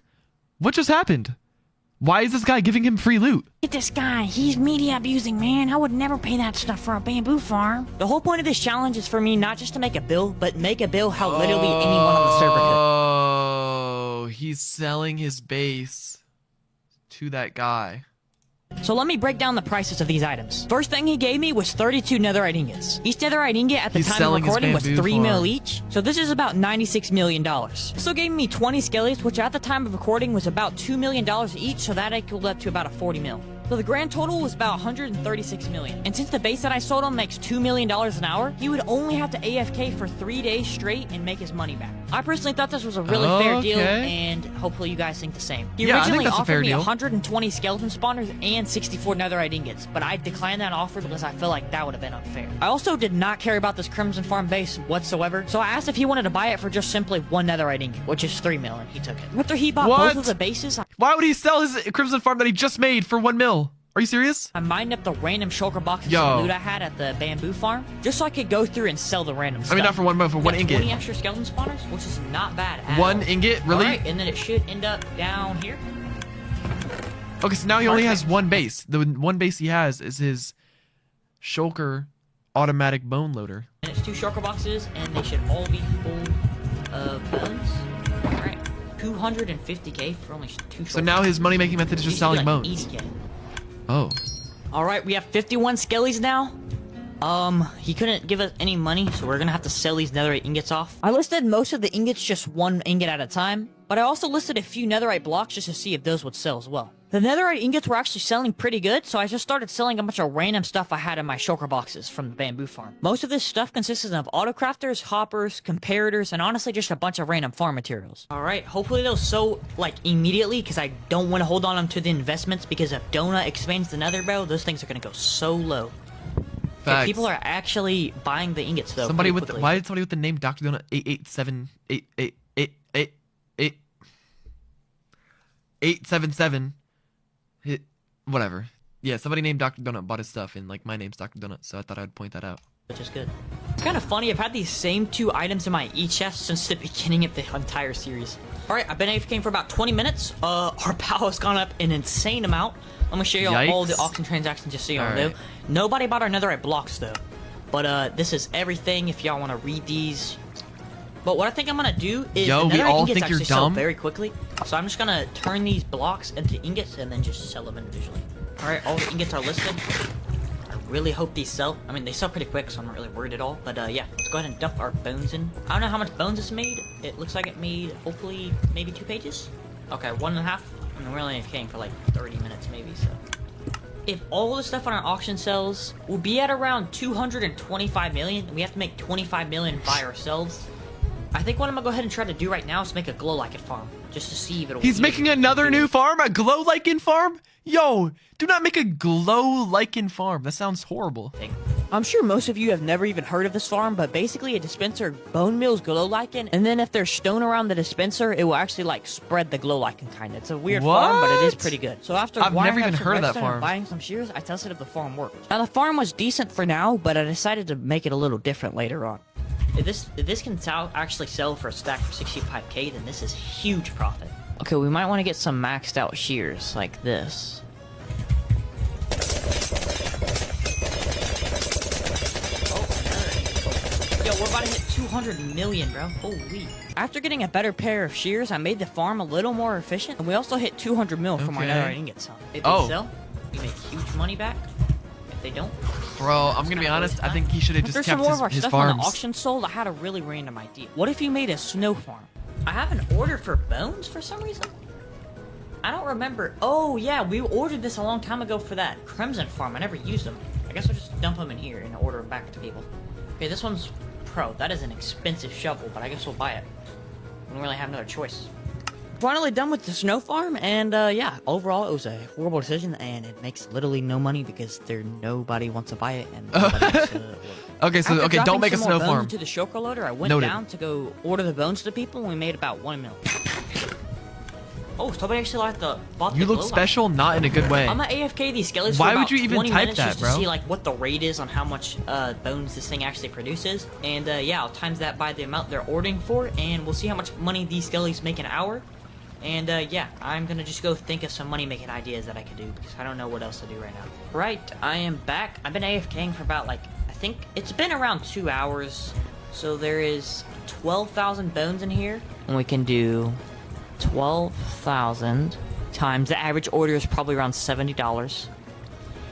What just happened? Why is this guy giving him free loot? at this guy. He's media abusing, man. I would never pay that stuff for a bamboo farm. The whole point of this challenge is for me not just to make a bill, but make a bill how literally anyone on the server could. Oh, he's selling his base to that guy. So let me break down the prices of these items. First thing he gave me was 32 netherite ingots. Each netherite ingot at the He's time of selling his recording was bamboo 3 mil farm. each. So this is about $96 million. Also gave me 20 skellies, which at the time of recording was about $2 million each, so that equaled up to about a 40 mil. So the grand total was about 136 million. And since the base that I sold him makes $2 million an hour, he would only have to AFK for 3 days straight and make his money back. I personally thought this was a really fair deal, and hopefully you guys think the same. He Yeah, I think originally that's a fair offered me deal. 120 skeleton spawners and 64 netherite ingots, but I declined that offer because I feel like that would have been unfair. I also did not care about this Crimson Farm base whatsoever, so I asked if he wanted to buy it for just simply 1 netherite ingot, which is 3 mil, and he took it. After he bought What? both of the bases, Why would he sell his Crimson Farm that he just made for 1 mil? Are you serious? I mined up the random shulker boxes Yo. of loot I had at the bamboo farm, just so I could go through and sell the random stuff. I mean, not for 1 mil, for 1 Yeah, ingot. 20 extra skeleton spawners, which is not bad at 1 all. ingot? Really? Alright, and then it should end up down here. Okay, so now he only has 1 base. The 1 base he has is his Shulker automatic bone loader. And it's 2 shulker boxes, and they should all be full of bones. Alright, 250k for only 2 shulker So now his money-making method is just selling bones. 80K. Oh. Alright, we have 51 skellies now. He couldn't give us any money, so we're gonna have to sell these netherite ingots off. I listed most of the ingots just 1 ingot at a time, but I also listed a few netherite blocks just to see if those would sell as well. The netherite ingots were actually selling pretty good, so I just started selling a bunch of random stuff I had in my shulker boxes from the bamboo farm. Most of this stuff consisted of autocrafters, hoppers, comparators, and honestly just a bunch of random farm materials. Alright, hopefully they'll sell, like, immediately, because I don't want to hold on them to the investments, because if Donut expands the nether, bro, those things are gonna go so low. Facts. People are actually buying the ingots, though. Somebody pretty with the, quickly. why did somebody with the name Dr. Donut 877 hit whatever. Yeah, somebody named Dr. Donut bought his stuff, and like my name's Dr. Donut, so I thought I'd point that out. Which is good. It's kind of funny, I've had these same 2 items in my e-chest since the beginning of the entire series. Alright, I've been AFKing for about 20 minutes. Our POW has gone up an insane amount. I'm gonna show you all the Yikes. auction transactions just so y'all know. Alright. Nobody bought our netherite blocks though. But this is everything if y'all want to read these. But what I think I'm gonna do is Yo, the we netherite all ingots think you're actually sell dumb? very quickly. So I'm just gonna turn these blocks into ingots and then just sell them individually. Alright, all the ingots are listed. I really hope these sell. I mean, they sell pretty quick, so I'm not really worried at all. But yeah, let's go ahead and dump our bones in. I don't know how much bones this made. It looks like it made, hopefully, maybe 2 pages. Okay, 1.5. I mean, we're only AFKing for like 30 minutes maybe, so. If all the stuff on our auction sells, we'll be at around 225 million. And we have to make 25 million by ourselves. I think what I'm gonna go ahead and try to do right now is make a glow lichen farm, just to see if it'll. He's making another new farm, a glow lichen farm? Yo, do not make a glow lichen farm. That sounds horrible. Thing. I'm sure most of you have never even heard of this farm, but basically a dispenser bone meals glow lichen, and then if there's stone around the dispenser, it will actually like spread the glow lichen kind. It's a weird farm, but it is pretty good. So after I've never wiring up even some heard of that redstone and farm. buying some shears, I tested if the farm worked. Now the farm was decent for now, but I decided to make it a little different later on. If this can actually sell for a stack for 65k, then this is huge profit. Okay, we might want to get some maxed out shears like this. Yo, we're about to hit 200 million, bro. Holy. After getting a better pair of shears, I made the farm a little more efficient, and we also hit 200 mil from our Okay. netherite ingot sum. If they Oh. sell, we make huge money back. If they don't, Bro, I'm gonna be honest. I think he should have just After some kept more of our his stuff on farms. the auction sold, I had a really random idea. What if you made a snow farm? I have an order for bones for some reason. I don't remember. Oh yeah, we ordered this a long time ago for that Crimson farm. I never used them. I guess I'll just dump them in here and order them back to people. Okay, this one's pro. That is an expensive shovel, but I guess we'll buy it. We don't really have another choice. Finally done with the snow farm, and yeah, overall it was a horrible decision, and it makes literally no money because nobody wants to buy it, and nobody wants to work. Okay, so After don't make a dropping some snow more bones farm. into the shulker loader, I went Noted. down to go order the bones to people, and we made about 1 mil. Oh, somebody actually bought the You look glow light. special, not in a good way. I'm gonna AFK these skeletons Why for would about you even 20 type minutes that, just to bro? see like what the rate is on how much bones this thing actually produces, and yeah, I'll times that by the amount they're ordering for, and we'll see how much money these skeletons make an hour. And yeah, I'm gonna just go think of some money making ideas that I could do because I don't know what else to do right now. Right, I am back. I've been AFKing for about like I think it's been around 2 hours. So there is 12,000 bones in here, and we can do 12,000 times the average order is probably around $70.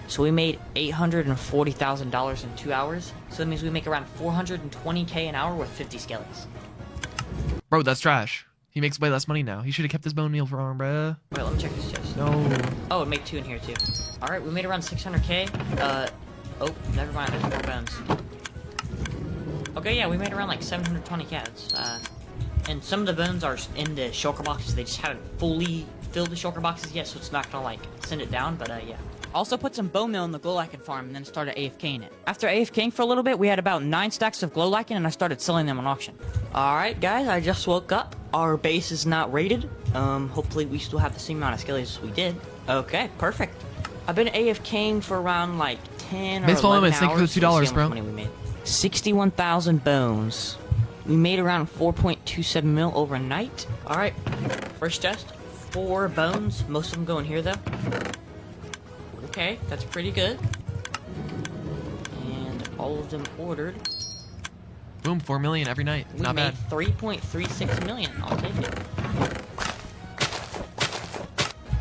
So we made $840,000 in 2 hours. So that means we make around 420k an hour with 50 skeletons. Bro, that's trash. He makes way less money now. He should have kept his bone meal farm, bruh. Wait, let me check this chest. No. Oh, it made 2 in here too. All right, we made around 600k. Oh, never mind. There's more bones. Okay, yeah, we made around like 720k. And some of the bones are in the shulker boxes. They just haven't fully filled the shulker boxes yet, so it's not gonna like send it down. But yeah. Also put some bone meal in the glow lichen farm and then started AFKing it. After AFKing for a little bit, we had about 9 stacks of glow lichen and I started selling them on auction. Alright guys, I just woke up. Our base is not rated. Hopefully we still have the same amount of skeletons as we did. Okay, perfect. I've been AFKing for around like 10 or Baseball 11 limits, thank you for hours. the So let's $2, see how bro. much money we made. 61,000 bones. We made around 4.27 mil overnight. Alright, first chest. 4 bones. Most of them go in here though. Okay, that's pretty good. And all of them ordered. Boom, 4 million every night. We Not made bad. 3.36 million. I'll take it.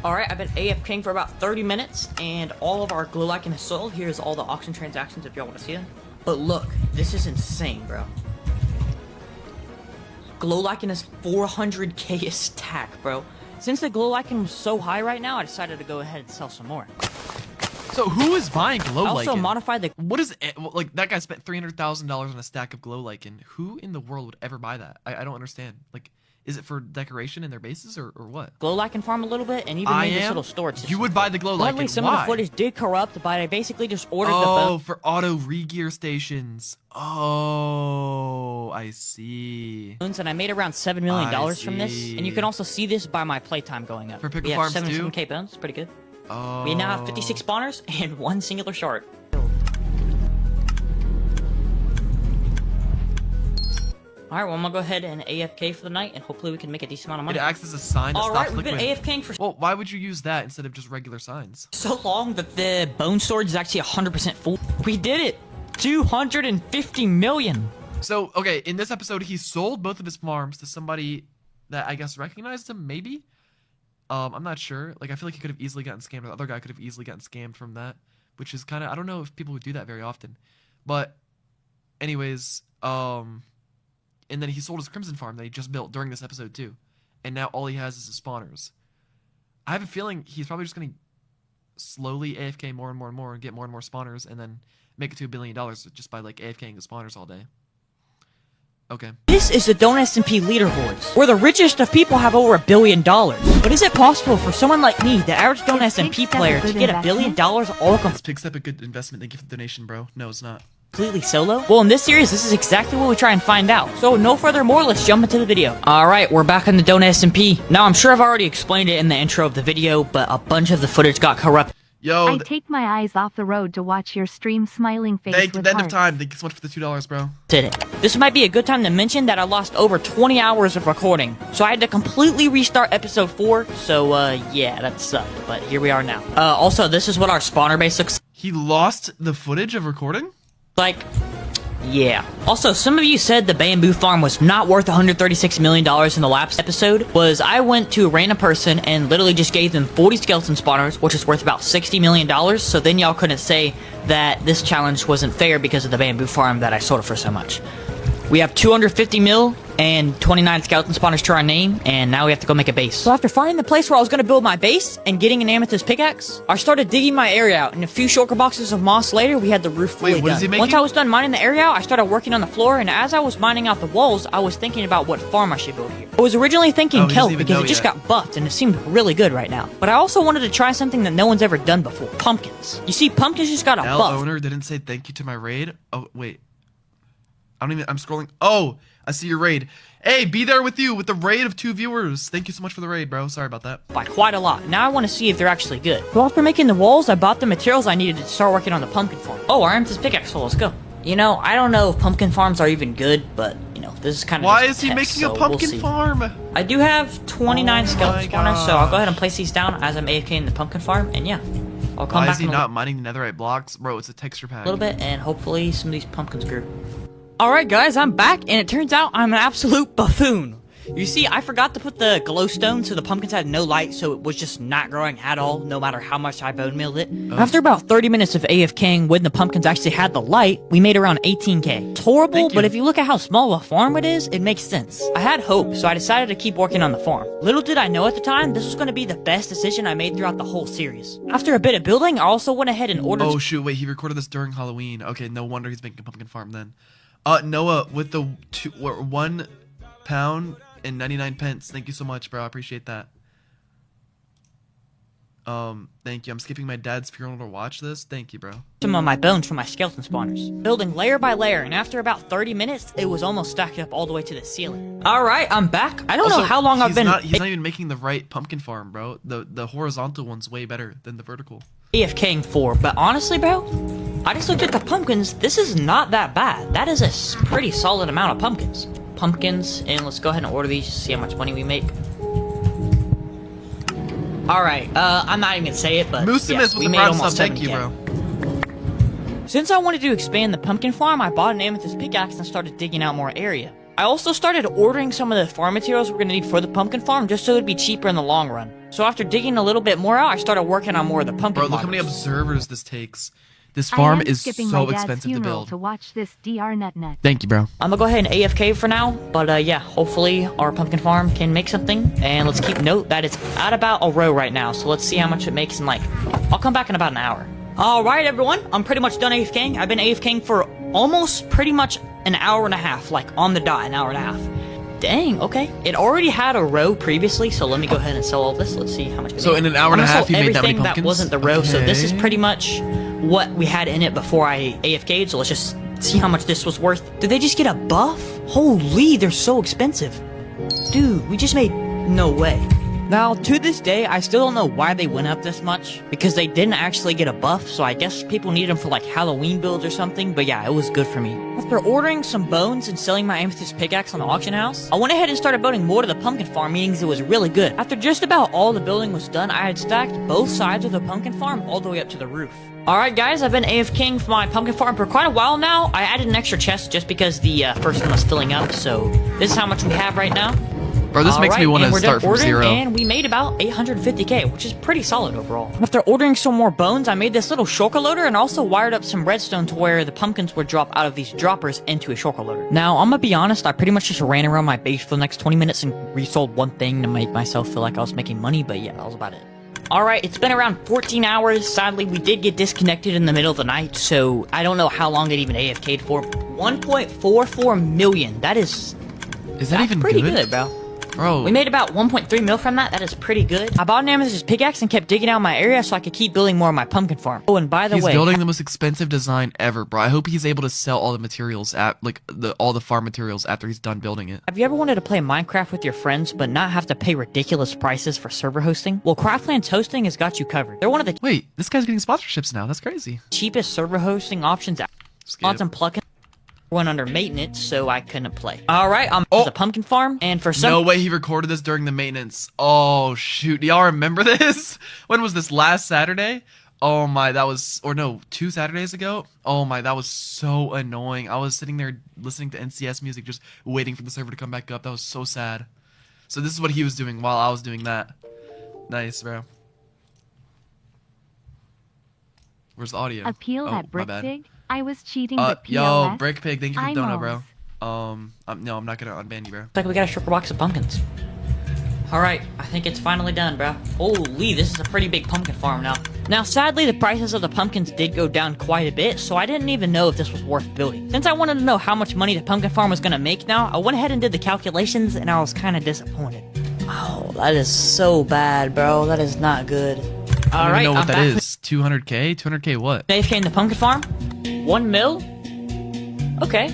Alright, I've been AFKing for about 30 minutes, and all of our glow lichen is sold. Here's all the auction transactions if y'all want to see them. But look, this is insane, bro. Glow lichen is 400k a stack, bro. Since the glow lichen was so high right now, I decided to go ahead and sell some more. So who is buying glow I also lichen? modified the What is it? Like that guy spent $300,000 on a stack of glow lichen. Who in the world would ever buy that? I don't understand. Like, is it for decoration in their bases or what? glow lichen farm a little bit and even made this little storage system. You would buy the glow Luckily, lichen. some Why? of the footage did corrupt, but I basically just ordered the Oh, bone. for auto regear stations. Oh, I see. And I made around $7 million I from this. see. And you can also see this by my playtime going up. For pickle We have farms 77k too. bones. Pretty good. Oh. We now have 56 spawners and 1 singular shard. Alright, well, I'm gonna go ahead and AFK for the night, and hopefully we can make a decent amount of It money. acts as a sign that Alright, stops we've been liquid. AFKing for Well, why would you use that instead of just regular signs? so long that the bone storage is actually 100% full. We did it! 250 million! So, okay, in this episode, he sold both of his farms to somebody that I guess recognized him, maybe? I'm not sure. Like, I feel like he could have easily gotten scammed. The other guy could have easily gotten scammed from that, which is kind of, I don't know if people would do that very often. But, anyways, and then he sold his Crimson farm that he just built during this episode too. And now all he has is his spawners. I have a feeling he's probably just going to slowly AFK more and more and more and get more and more spawners and then make it to $1 billion just by like AFKing the spawners all day. Okay. This is the Don't SMP leaderboards, where the richest of people have over $1 billion. But is it possible for someone like me, the average Don't SMP player, to get $1 billion all Is Pigstep a good investment? Thank you for the donation, bro. No, it's not. completely solo? Well, in this series, this is exactly what we try and find out. So, no further more, let's jump into the video. Alright, we're back on the Don't SMP. Now, I'm sure I've already explained it in the intro of the video, but a bunch of the footage got corrupted. Yo, I take my eyes off the road to watch your stream smiling face thank you. with The end of hearts. time. Thank you so much for the $2, bro. This might be a good time to mention that I lost over 20 hours of recording, so I had to completely restart episode 4, so yeah, that sucked, but here we are now. Also, this is what our spawner base looks He lost the footage of recording? like. Yeah. Also, some of you said the bamboo farm was not worth $136 million in the last episode. I went to a random person and literally just gave them 40 skeleton spawners, which is worth about $60 million, so then y'all couldn't say that this challenge wasn't fair because of the bamboo farm that I sold for so much. We have 250 mil and 29 skeleton spawners to our name, and now we have to go make a base. So after finding the place where I was going to build my base and getting an amethyst pickaxe, I started digging my area out, and a few shulker boxes of moss later, we had the roof fully Wait, what done. is he making? Once I was done mining the area out, I started working on the floor, and as I was mining out the walls, I was thinking about what farm I should build here. I was originally thinking he doesn't kelp even because know it just yet. got buffed, and it seemed really good right now. But I also wanted to try something that no one's ever done before, pumpkins. You see, pumpkins just got a L buff. owner didn't say thank you to my raid. Oh, wait. I'm scrolling. Oh, I see your raid. Hey, be there with you with the raid of 2 viewers. Thank you so much for the raid, bro. Sorry about that. By quite a lot. Now I want to see if they're actually good. So after making the walls, I bought the materials I needed to start working on the pumpkin farm. Oh, our amethyst pickaxe, so let's go. You know, I don't know if pumpkin farms are even good, but, you know, this is kind of Why just is he test, making so a pumpkin we'll see. farm? I do have 29 Oh skeleton my spawners, so I'll go ahead and gosh. place these down as I'm AFK in the pumpkin farm, and yeah. I'll come Why back is he in a not mining the netherite blocks? Bro, it's a texture pack. little bit, and hopefully some of these pumpkins grew. Alright guys, I'm back, and it turns out I'm an absolute buffoon. You see, I forgot to put the glowstone so the pumpkins had no light, so it was just not growing at all, no matter how much I bone milled it. After about 30 minutes of AFKing, when the pumpkins actually had the light, we made around 18k. It's horrible, Thank you. but if you look at how small of a farm it is, it makes sense. I had hope, so I decided to keep working on the farm. Little did I know at the time, this was going to be the best decision I made throughout the whole series. After a bit of building, I also went ahead and ordered Oh, shoot. Wait, he recorded this during Halloween. Okay, no wonder he's making a pumpkin farm then. Noah, with the £1 and 99 pence. Thank you so much, bro. I appreciate that. Thank you. I'm skipping my dad's funeral to watch this. Thank you, bro. some of my bones from my skeleton spawners. Building layer by layer, and after about 30 minutes, it was almost stacked up all the way to the ceiling. Alright, I'm back. I don't know how long I've been He's not even making the right pumpkin farm, bro. The horizontal one's way better than the vertical. AFKing for, but honestly, bro, I just looked at the pumpkins. This is not that bad. That is a pretty solid amount of pumpkins. Pumpkins, and let's go ahead and order these to see how much money we make. Alright, I'm not even gonna say it, but Moose yeah, with we the made prime sub. almost Thank you, 7K. bro. Since I wanted to expand the pumpkin farm, I bought an amethyst pickaxe and started digging out more area. I also started ordering some of the farm materials we're gonna need for the pumpkin farm just so it'd be cheaper in the long run. So after digging a little bit more out, I started working on more of the pumpkin Bro, look how many modules. observers this takes. This I farm am is skipping so my dad's expensive to funeral build. to watch this drnet. Thank you, bro. I'm gonna go ahead and AFK for now, but yeah, hopefully our pumpkin farm can make something. And let's keep note that it's at about a row right now, so let's see how much it makes in like, I'll come back in about an hour. Alright everyone, I'm pretty much done AFKing. I've been AFKing for almost pretty much an hour and a half, like on the dot, an hour and a half. Dang, okay. It already had a row previously, so let me go ahead and sell all this. Let's see how much we So made. in an hour and I'm a gonna half, sell you made that many everything pumpkins? wasn't the row, so this is Okay. pretty much what we had in it before I AFK'd, so let's just see how much this was worth. Did they just get a buff? Holy, they're so expensive. Dude, we just made... no way. Now, to this day, I still don't know why they went up this much, because they didn't actually get a buff, so I guess people need them for like Halloween builds or something, but yeah, it was good for me. After ordering some bones and selling my amethyst pickaxe on the auction house, I went ahead and started building more to the pumpkin farm, meaning it was really good. After just about all the building was done, I had stacked both sides of the pumpkin farm all the way up to the roof. Alright guys, I've been AFKing for my pumpkin farm for quite a while now. I added an extra chest just because the first one was filling up, so this is how much we have right now. Bro, this makes me Alright, want and to we're start done from ordering, zero. And we made about 850k, which is pretty solid overall. After ordering some more bones, I made this little shulker loader and also wired up some redstone to where the pumpkins would drop out of these droppers into a shulker loader. Now, I'm gonna be honest, I pretty much just ran around my base for the next 20 minutes and resold one thing to make myself feel like I was making money, but yeah, that was about it. Alright, it's been around 14 hours. Sadly, we did get disconnected in the middle of the night, so I don't know how long it even AFK'd for. 1.44 million. That's that even pretty good? good, bro. Bro. We made about 1.3 mil from that. That is pretty good. I bought an amethyst pickaxe and kept digging out my area so I could keep building more of my pumpkin farm. Oh, and by the He's way, building the most expensive design ever, bro. I hope he's able to sell all the materials at all the farm materials after he's done building it. have you ever wanted to play Minecraft with your friends but not have to pay ridiculous prices for server hosting? Well, Craftlands Hosting has got you covered. They're one of the Wait, this guy's getting sponsorships now. That's crazy. cheapest server hosting options out. Mods and plugins went under maintenance, so I couldn't play. All right, I'm at the pumpkin farm, and for some No way he recorded this during the maintenance. Oh shoot, do y'all remember this? When was this? Last Saturday? Oh my, that was, or no, 2 Saturdays ago? Oh my, that was so annoying. I was sitting there listening to NCS music, just waiting for the server to come back up. That was so sad. So this is what he was doing while I was doing that. Nice, bro. Where's the audio? Appeal Oh, at my bad. Brickpig. I was cheating, but PLS. Yo, Brickpig, thank you for the I'm donut, bro. alls. No, I'm not gonna unban you, bro. like we got a shulker box of pumpkins. All right, I think it's finally done, bro. Holy, this is a pretty big pumpkin farm now. Now, sadly, the prices of the pumpkins did go down quite a bit, so I didn't even know if this was worth building. Since I wanted to know how much money the pumpkin farm was gonna make now, I went ahead and did the calculations, and I was kind of disappointed. Oh, that is so bad, bro. That is not good. I don't even know what that is. 200K? 200K what? AFK in the pumpkin farm? 1 mil? Okay.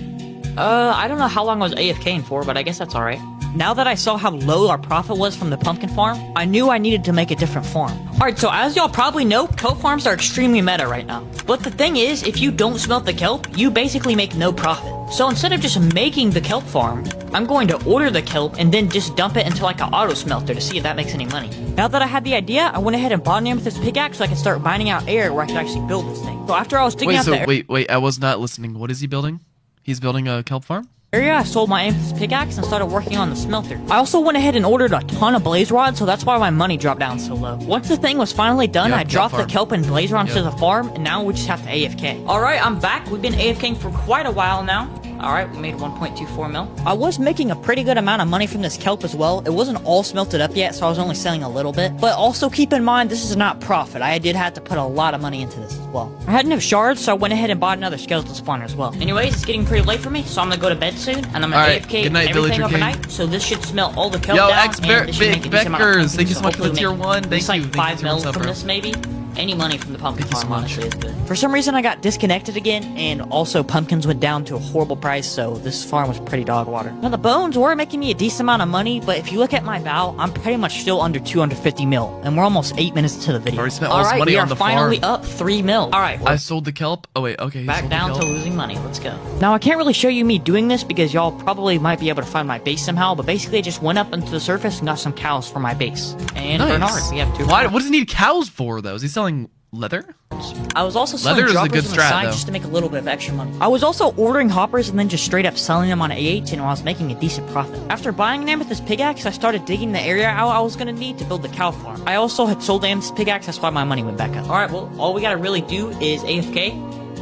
I don't know how long I was AFKing for, but I guess that's alright. Now that I saw how low our profit was from the pumpkin farm, I knew I needed to make a different farm. Alright, so as y'all probably know, kelp farms are extremely meta right now. But the thing is, if you don't smelt the kelp, you basically make no profit. So instead of just making the kelp farm, I'm going to order the kelp and then just dump it into like an auto smelter to see if that makes any money. Now that I had the idea, I went ahead and bought an amethyst pickaxe so I could start mining out air where I could actually build this thing. So after I was digging out the Wait, I was not listening. What is he building? He's building a kelp farm? area, I sold my amethyst pickaxe and started working on the smelter. I also went ahead and ordered a ton of blaze rods, so that's why my money dropped down so low. Once the thing was finally done, Yep, I dropped the farm. kelp and blaze rods to Yep. the farm, and now we just have to AFK. Alright, I'm back. We've been AFKing for quite a while now. Alright, we made 1.24 mil. I was making a pretty good amount of money from this kelp as well. It wasn't all smelted up yet, so I was only selling a little bit. But also keep in mind, this is not profit. I did have to put a lot of money into this as well. I had enough shards, so I went ahead and bought another skeleton spawner as well. Anyways, it's getting pretty late for me, so I'm gonna go to bed soon, and I'm gonna Alright, AFK good night, everything Villager King. overnight, so this should smelt all the kelp Yo, down, X and this should make a decent amount of Beckers, pumpkins, thank you so much for the hopefully tier make 1. at Thank least you. like Thank 5 you. mil What's up, from bro? this, maybe. Any money from the pumpkin Thank you so farm, much. honestly, is good. For some reason, I got disconnected again, and also pumpkins went down to a horrible price, so this farm was pretty dog water. Now, the bones were making me a decent amount of money, but if you look at my val, I'm pretty much still under 250 mil, and we're almost 8 minutes into the video. Already spent all this Alright, money we on are the finally farm. up 3 mil. Alright, I sold the kelp. Oh wait, okay. he back sold the down kelp. to losing money. Let's go. Now, I can't really show you me doing this because y'all probably might be able to find my base somehow, but basically I just went up into the surface and got some cows for my base. And Nice. Bernard, we have 2. Why? What does he need cows for though? Is he selling leather? I was also selling Leather is a droppers good on the strat, side though. just to make a little bit of extra money. I was also ordering hoppers and then just straight up selling them on AH, and I was making a decent profit. After buying an amethyst pickaxe, I started digging the area out I was gonna need to build the cow farm. I also had sold the amethyst pickaxe, that's why my money went back up. Alright, well, all we gotta really do is AFK.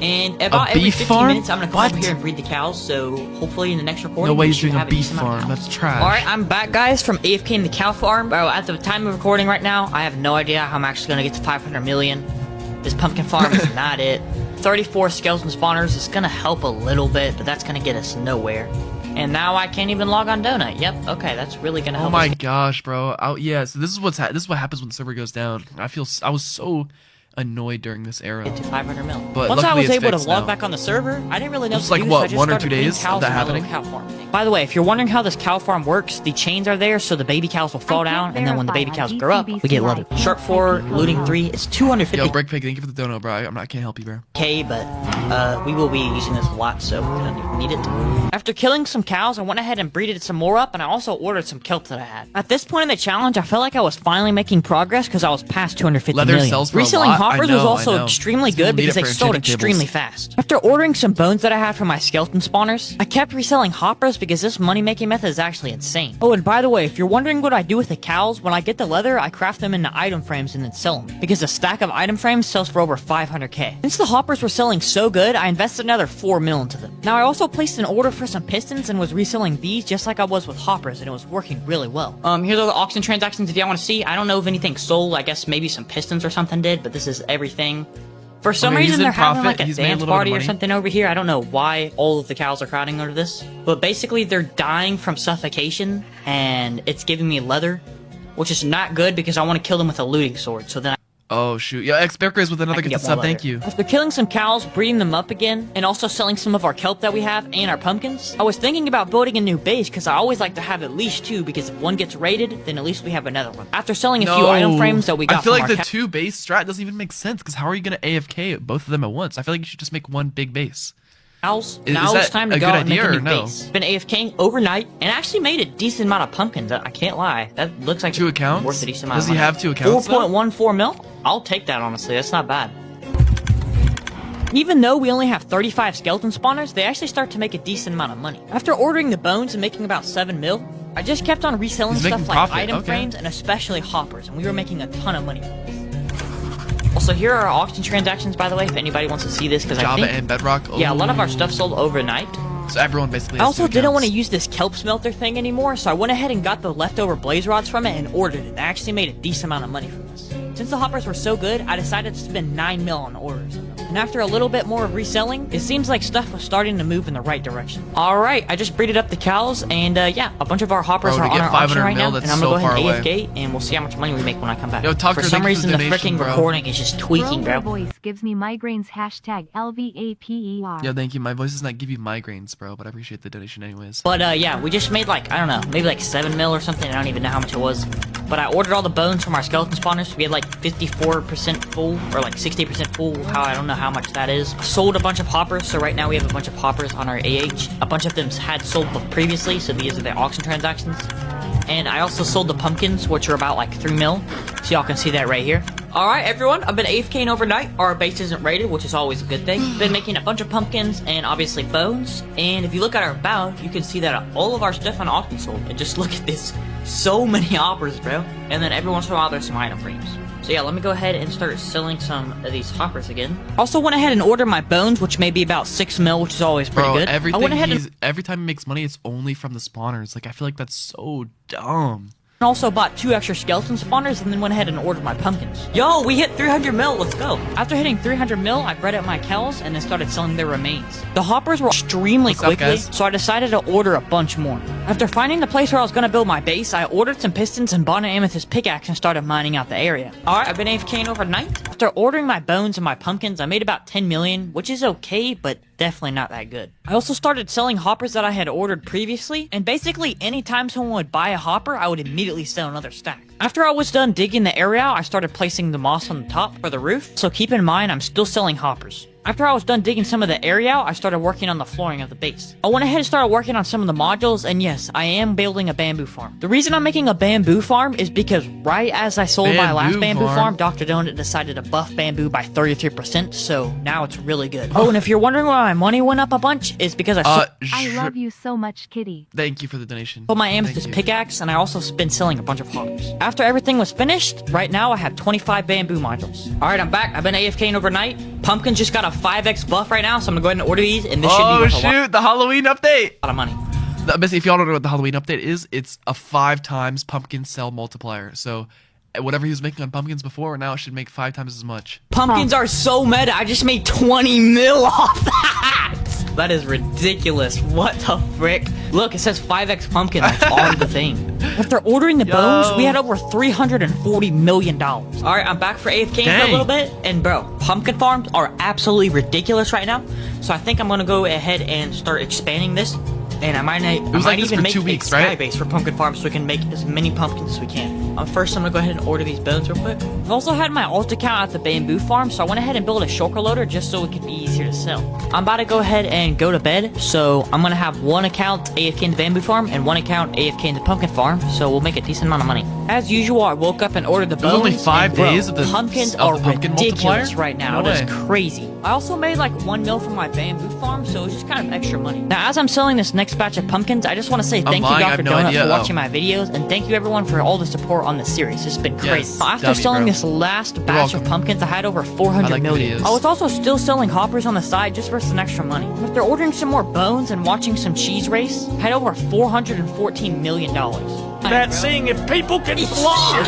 And about every beef 15 farm? minutes, I'm gonna come What? over here and breed the cows. So hopefully in the next recording, No way we he's should doing a have beef decent amount of farm. cows. That's trash. Alright, I'm back, guys, from AFK in the cow farm. Bro, at the time of recording right now, I have no idea how I'm actually gonna get to 500 million. This pumpkin farm is not it. 34 skeleton spawners is gonna help a little bit, but that's gonna get us nowhere. And now I can't even log on Donut. Yep, okay, that's really gonna Oh help my us. gosh, bro. Yeah. So this is this is what happens when the server goes down. I was so annoyed during this era. Get to 500 mil. But Once I luckily was it's able to fixed log now. back on the server, I didn't really know It was what to like, do, what, so I just 1 or started 2 breeding days of cows that in my little happening? cow farm thing. By the way, if you're wondering how this cow farm works, the chains are there so the baby cows will fall I down, can't and then when the baby verify cows on grow up, we get GTBC loaded. live. Sharp 4, Thank you. looting 3, it's 250k, Yo, Brickpig, thank you for the dono, bro. I can't help you, bro. but we will be using this a lot, so we don't even need it. After killing some cows, I went ahead and breeded some more up, and I also ordered some kelp that I had. At this point in the challenge, I felt like I was finally making progress because I was past 250 Leather million. sells for a Reselling lot. hoppers I was know, also I know. extremely People good need because it they for sold enchanting extremely tables. fast. After ordering some bones that I had for my skeleton spawners, I kept reselling hoppers because this money-making method is actually insane. Oh, and by the way, if you're wondering what I do with the cows, when I get the leather, I craft them into item frames and then sell them, because a stack of item frames sells for over 500k. Since the hoppers were selling so good, I invested another 4 mil into them. Now, I also placed an order for some pistons and was reselling these just like I was with hoppers, and it was working really well. Here's all the auction transactions if y'all want to see. I don't know if anything sold. I guess maybe some pistons or something did, but this is everything. For some Okay, he's reason, in they're having profit. like a He's made a dance little bit of party or money. something over here. I don't know why all of the cows are crowding over this, but basically they're dying from suffocation, and it's giving me leather, which is not good because I want to kill them with a looting sword. So then Oh shoot. Yeah, X-Bearcraze with another I can gift get more sub. Thank leather. you. After killing some cows, breeding them up again, and also selling some of our kelp that we have and our pumpkins, I was thinking about building a new base because I always like to have at least two because if one gets raided, then at least we have another one. After selling a few item frames that we got I feel from like our the two base strat doesn't even make sense because how are you gonna AFK both of them at once? I feel like you should just make one big base. cows, Is now that it's time to a go good out and make idea a or new no? base. Been AFKing overnight and actually made a decent amount of pumpkins. I can't lie. That looks like Two it's accounts? worth a decent amount Does of he money. have 2 accounts, though? 4.14 mil? I'll take that, honestly. That's not bad. Even though we only have 35 skeleton spawners, they actually start to make a decent amount of money. After ordering the bones and making about 7 mil, I just kept on reselling He's stuff making like profit, item okay. frames and especially hoppers, and we were making a ton of money from this. Also, here are our auction transactions, by the way, if anybody wants to see this, because I Java think... and Bedrock. Yeah, a lot of our Ooh. stuff sold overnight. So everyone basically. I Has also 2 didn't want to accounts. use this kelp smelter thing anymore, so I went ahead and got the leftover blaze rods from it and ordered it. I actually made a decent amount of money from this. Since the hoppers were so good, I decided to spend 9 mil on orders. And after a little bit more of reselling, it seems like stuff was starting to move in the right direction. Alright, I just breeded up the cows, and yeah, a bunch of our hoppers Bro, are to on get our auction 500 right mil, now, that's and I'm so gonna go ahead far and AFK, and we'll see how much money we make when I come back. Yo, Tucker, For some thank you for reason, the the donation, freaking bro. recording is just tweaking, Bro, bro. your voice gives me migraines. Hashtag LVAPER. Yo, thank you. My voice does not give you migraines, bro, but I appreciate the donation anyways. But yeah, we just made like, I don't know, maybe like 7 mil or something. I don't even know how much it was. But I ordered all the bones from our skeleton spawners. We had like 54% full, or like 60% full. I don't know how much that is. Sold a bunch of hoppers, so right now we have a bunch of hoppers on our AH. A bunch of them had sold previously, so these are the auction transactions. And I also sold the pumpkins, which are about like 3 mil. So y'all can see that right here. Alright everyone, I've been AFKing overnight. Our base isn't raided, which is always a good thing. Been making a bunch of pumpkins and obviously bones. And if you look at our about, you can see that all of our stuff on auction sold. And just look at this. So many hoppers, bro. And then every once in a while there's some item frames. So yeah, let me go ahead and start selling some of these hoppers again. Also went ahead and ordered my bones, which may be about 6 mil, which is always pretty Bro, good. I everything went ahead and every time he makes money, it's only from the spawners. Like I feel like that's so dumb. also bought 2 extra skeleton spawners and then went ahead and ordered my pumpkins. Yo, we hit 300 mil, let's go. After hitting 300 mil, I bred up my cows and then started selling their remains. The hoppers were extremely What's up, quickly, guys? so I decided to order a bunch more. After finding the place where I was gonna build my base, I ordered some pistons and bought an amethyst pickaxe and started mining out the area. Alright, I've been AFKing overnight. After ordering my bones and my pumpkins, I made about 10 million, which is okay, but definitely not that good. I also started selling hoppers that I had ordered previously, and basically anytime someone would buy a hopper, I would immediately sell another stack. After I was done digging the area, I started placing the moss on the top for the roof, so keep in mind I'm still selling hoppers. After I was done digging some of the area out, I started working on the flooring of the base. I went ahead and started working on some of the modules, and yes, I am building a bamboo farm. The reason I'm making a bamboo farm is because right as I sold my last bamboo farm, Dr. Donut decided to buff bamboo by 33%, so now it's really good. Oh, and if you're wondering why my money went up a bunch, it's because I sold I love you so much, kitty. Thank you for the donation. my Thank amethyst you. pickaxe, and I also been selling a bunch of hoppers. After everything was finished, right now I have 25 bamboo modules. Alright, I'm back. I've been AFKing overnight. Pumpkin just got a 5x buff right now, so I'm gonna go ahead and order these, and this should be Oh worth a shoot, the Halloween update. lot of money. Basically, if y'all don't know what the Halloween update is, it's a 5 times pumpkin cell multiplier. So whatever he was making on pumpkins before, now it should make 5 times as much. Pumpkins are so meta. I just made 20 mil off that. That is ridiculous. What the frick? Look, it says 5x pumpkin. That's on the thing. After ordering the bones, we had over $340 million. All right, I'm back for AFK for a Dang. little bit. And bro, pumpkin farms are absolutely ridiculous right now. So I think I'm gonna go ahead and start expanding this. And I might like this even for make 2 a weeks, sky right? base for pumpkin farms so we can make as many pumpkins as we can. First, I'm gonna go ahead and order these bones real quick. I've also had my alt account at the bamboo farm, so I went ahead and built a shulker loader just so it could be easier to sell. I'm about to go ahead and go to bed, so I'm gonna have one account AFK in the bamboo farm and one account AFK in the pumpkin farm, so we'll make a decent amount of money. As usual, I woke up and ordered the bones. was only 5 and bro, days of the- pumpkins of are the pumpkin ridiculous multiplier? right now. No It is way. crazy. I also made like 1 mil from my bamboo farm, so it's just kind of extra money. Now, as I'm selling this next batch of pumpkins, I just want to say thank you, lying, I Dr. have no Donut, idea. for Oh. watching my videos, and thank you everyone for all the support on this series. It's been crazy. Yes, After dummy, selling bro. this last batch of welcome. pumpkins, I had over 400 I like the million. videos. I was also still selling hoppers on the side just for some extra money. After ordering some more bones and watching some cheese race, I had over $414 million. about seeing if people can fly.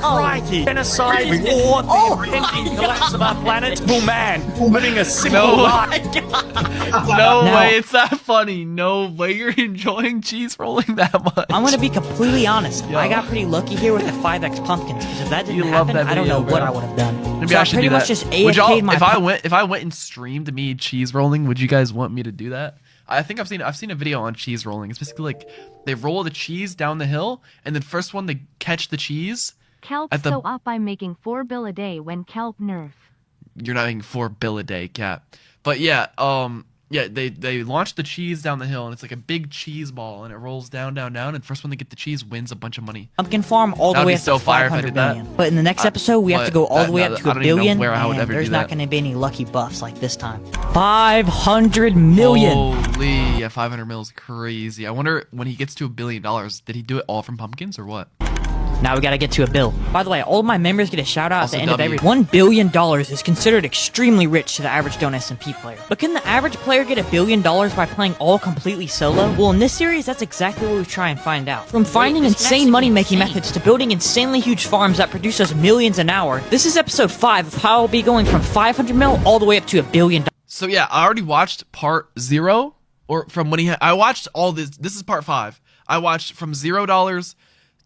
Crikey. Genocide, war, the impending collapse of our planet. Oh man, living a simple life. No Now- way, it's that funny. No way you're enjoying cheese rolling that much. I'm gonna be completely honest. Yo. I got pretty lucky here with the 5x pumpkins because if that didn't You love happen, that I don't know video, what bro. I would have done. Maybe So I should pretty do much that. just Would y'all, AFK'd my if I went and streamed me cheese rolling, would you guys want me to do that? I think I've seen a video on cheese rolling. It's basically like they roll the cheese down the hill, and then first one to catch the cheese. Kelp's At the- so up I'm making 4 bill a day when kelp nerf. You're not making 4 bill a day, Cap. But yeah, they launch the cheese down the hill, and it's like a big cheese ball, and it rolls down, and first one to get the cheese wins a bunch of money. Pumpkin farm all the That'd way be up so to fire if I 500 did that. million. But in the next episode, we have to go all the way up to I a don't even know billion, where I would and ever there's do not that. going to be any lucky buffs like this time. 500 million. Holy, yeah, 500 mil is crazy. I wonder when he gets to $1 billion, did he do it all from pumpkins or what? Now we gotta get to a bill. By the way, all of my members get a shout out at Also the end of W. every. $1 billion is considered extremely rich to the average Don't SMP player. But can the average player get $1 billion by playing all completely solo? Well, in this series, that's exactly what we try and find out. From finding this can insane actually money be making insane. methods to building insanely huge farms that produce us millions an hour, this is episode 5 of how I'll be going from 500 mil all the way up to $1 billion. So yeah, I already watched part 0, or from when I watched all this. This is part 5. I watched from $0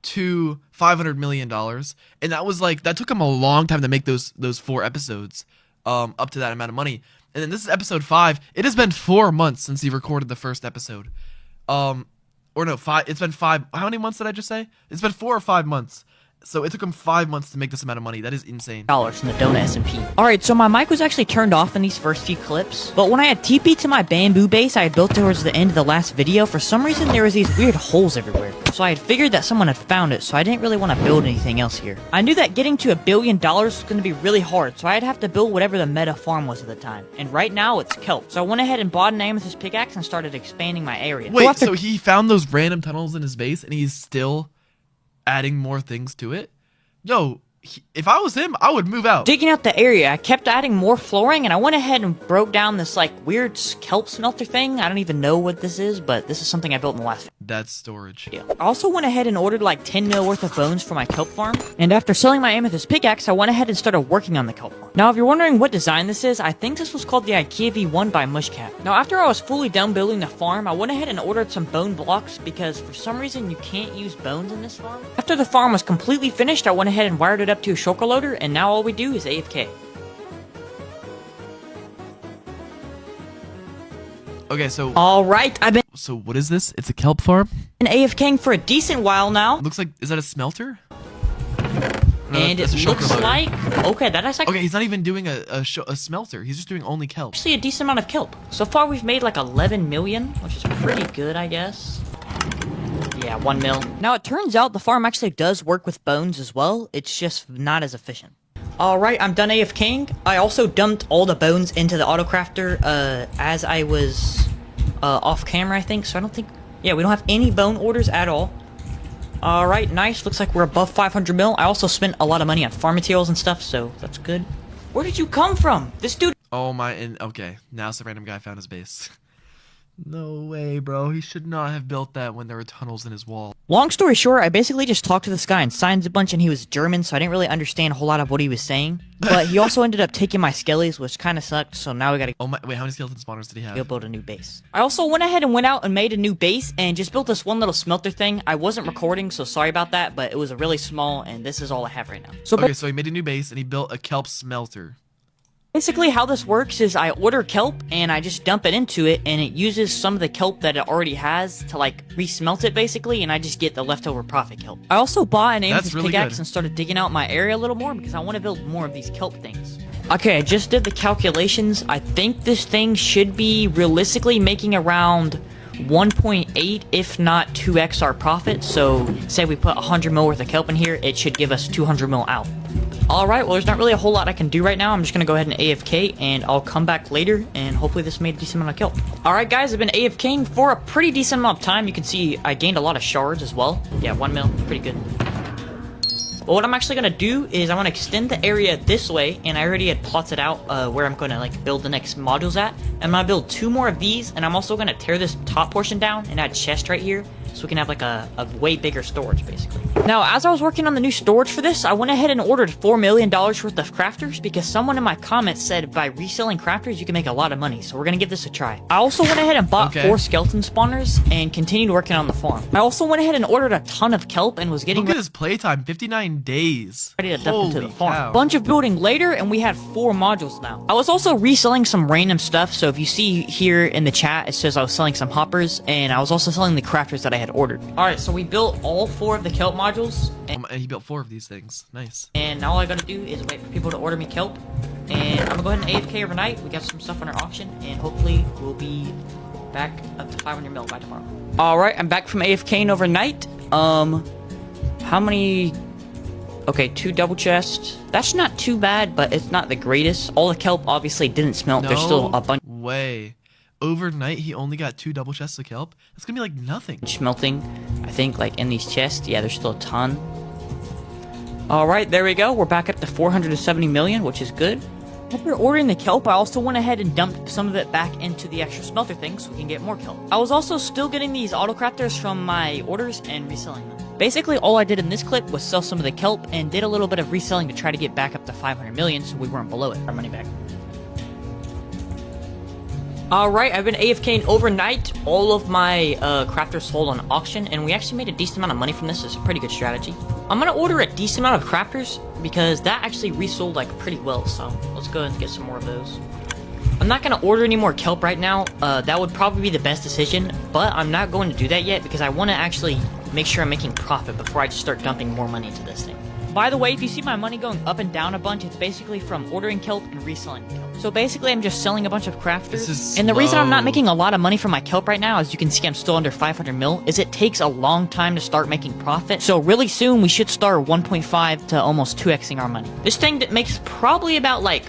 to $500 million, and that took him a long time to make those 4 episodes, up to that amount of money. And then this is episode 5. It has been 4 months since he recorded the first episode, or no, 5. It's been 5. How many months did I just say? It's been 4 or 5 months. So it took him 5 months to make this amount of money. That is insane. From the Donut SMP. Alright, so my mic was actually turned off in these first few clips, but when I had TP to my bamboo base I had built towards the end of the last video, for some reason there was these weird holes everywhere. So I had figured that someone had found it, so I didn't really want to build anything else here. I knew that getting to $1 billion was going to be really hard, so I'd have to build whatever the meta farm was at the time. And right now it's kelp. So I went ahead and bought an amethyst pickaxe and started expanding my area. Wait, after so he found those random tunnels in his base and he's still adding more things to it? Yo, if I was him, I would move out. digging out the area, I kept adding more flooring, and I went ahead and broke down this like weird kelp smelter thing. I don't even know what this is, but this is something I built in the last That's storage. video. I also went ahead and ordered like 10 mil worth of bones for my kelp farm, and after selling my amethyst pickaxe, I went ahead and started working on the kelp farm. Now, if you're wondering what design this is, I think this was called the IKEA V1 by Mushcat. Now, after I was fully done building the farm, I went ahead and ordered some bone blocks because for some reason you can't use bones in this farm. After the farm was completely finished, I went ahead and wired it up to a shulker loader, and now all we do is AFK. Okay, so Alright, I've been what is this? It's a kelp farm? AFKing for a decent while now, It looks like, is that a smelter? No, and that's it a shulker looks loader. like... Okay, that is Okay, he's not even doing a smelter. He's just doing only kelp. actually a decent amount of kelp. So far we've made like 11 million, which is pretty good, I guess. Yeah, 1 mil. Now it turns out the farm actually does work with bones as well, it's just not as efficient. Alright, I'm done AFKing. I also dumped all the bones into the autocrafter as I was off camera, I think, so I don't think... Yeah, we don't have any bone orders at all. Alright, nice. Looks like we're above 500 mil. I also spent a lot of money on farm materials and stuff, so that's good. Where did you come from? This dude... Oh my, and okay, now some random guy found his base. No way, bro. He should not have built that when there were tunnels in his wall. Long story short, I basically just talked to this guy and signed a bunch, and he was German, so I didn't really understand a whole lot of what he was saying. But he also ended up taking my skellies, which kind of sucked, so now we gotta Oh my, wait, how many skeleton spawners did he go have? build a new base. I also went ahead and went out and made a new base and just built this one little smelter thing. I wasn't recording, so sorry about that, but it was a really small, and this is all I have right now. So Okay, so he made a new base and he built a kelp smelter. basically how this works is I order kelp and I just dump it into it, and it uses some of the kelp that it already has to like re-smelt it basically, and I just get the leftover profit kelp. I also bought an amethyst really pickaxe good. and started digging out my area a little more because I want to build more of these kelp things. Okay, I just did the calculations. I think this thing should be realistically making around 1.8 if not 2x our profit. So say we put 100 mil worth of kelp in here, it should give us 200 mil out. Alright, well there's not really a whole lot I can do right now. I'm just gonna go ahead and AFK and I'll come back later and hopefully this made a decent amount of kelp. Alright guys, I've been AFKing for a pretty decent amount of time. You can see I gained a lot of shards as well. Yeah, 1 mil, pretty good. Well, what I'm actually gonna do is I want to extend the area this way, and I already had plotted out where I'm gonna like build the next modules at. I'm gonna build 2 more of these, and I'm also gonna tear this top portion down and add chest right here. so we can have like a way bigger storage, basically. Now, as I was working on the new storage for this, I went ahead and ordered $4 million worth of crafters because someone in my comments said by reselling crafters, you can make a lot of money. So we're gonna give this a try. I also went ahead and bought 4 skeleton spawners and continued working on the farm. I also went ahead and ordered a ton of kelp and was getting Look at his playtime, 59 days. ready to dump into the farm. Cow. Bunch of building later, and we had 4 modules now. I was also reselling some random stuff, so if you see here in the chat, it says I was selling some hoppers, and I was also selling the crafters that I had ordered. Alright, so we built all 4 of the kelp modules, And he built 4 of these things. Nice. and now all I gotta do is wait for people to order me kelp, and I'm gonna go ahead and AFK overnight. We got some stuff on our auction, and hopefully we'll be back up to 500 mil by tomorrow. Alright, I'm back from AFKing overnight. How many... Okay, 2 double chests. That's not too bad, but it's not the greatest. All the kelp obviously didn't smelt. There's still a bunch way. Overnight, he only got 2 double chests of kelp. That's gonna be like nothing. smelting, I think, like in these chests. Yeah, there's still a ton. Alright, there we go. We're back up to 470 million, which is good. After ordering the kelp, I also went ahead and dumped some of it back into the extra smelter thing so we can get more kelp. I was also still getting these auto crafters from my orders and reselling them. Basically, all I did in this clip was sell some of the kelp and did a little bit of reselling to try to get back up to 500 million so we weren't below it. Our money back. Alright, I've been AFKing overnight. All of my crafters sold on auction, and we actually made a decent amount of money from this. It's a pretty good strategy. I'm gonna order a decent amount of crafters because that actually resold like pretty well, so let's go ahead and get some more of those. I'm not gonna order any more kelp right now. That would probably be the best decision, but I'm not going to do that yet because I want to actually make sure I'm making profit before I just start dumping more money into this thing. By the way, if you see my money going up and down a bunch, it's basically from ordering kelp and reselling kelp. So basically, I'm just selling a bunch of crafters. And the reason I'm not making a lot of money from my kelp right now, as you can see I'm still under 500 mil, is it takes a long time to start making profit. So really soon, we should start 1.5 to almost 2xing our money. This thing that makes probably about like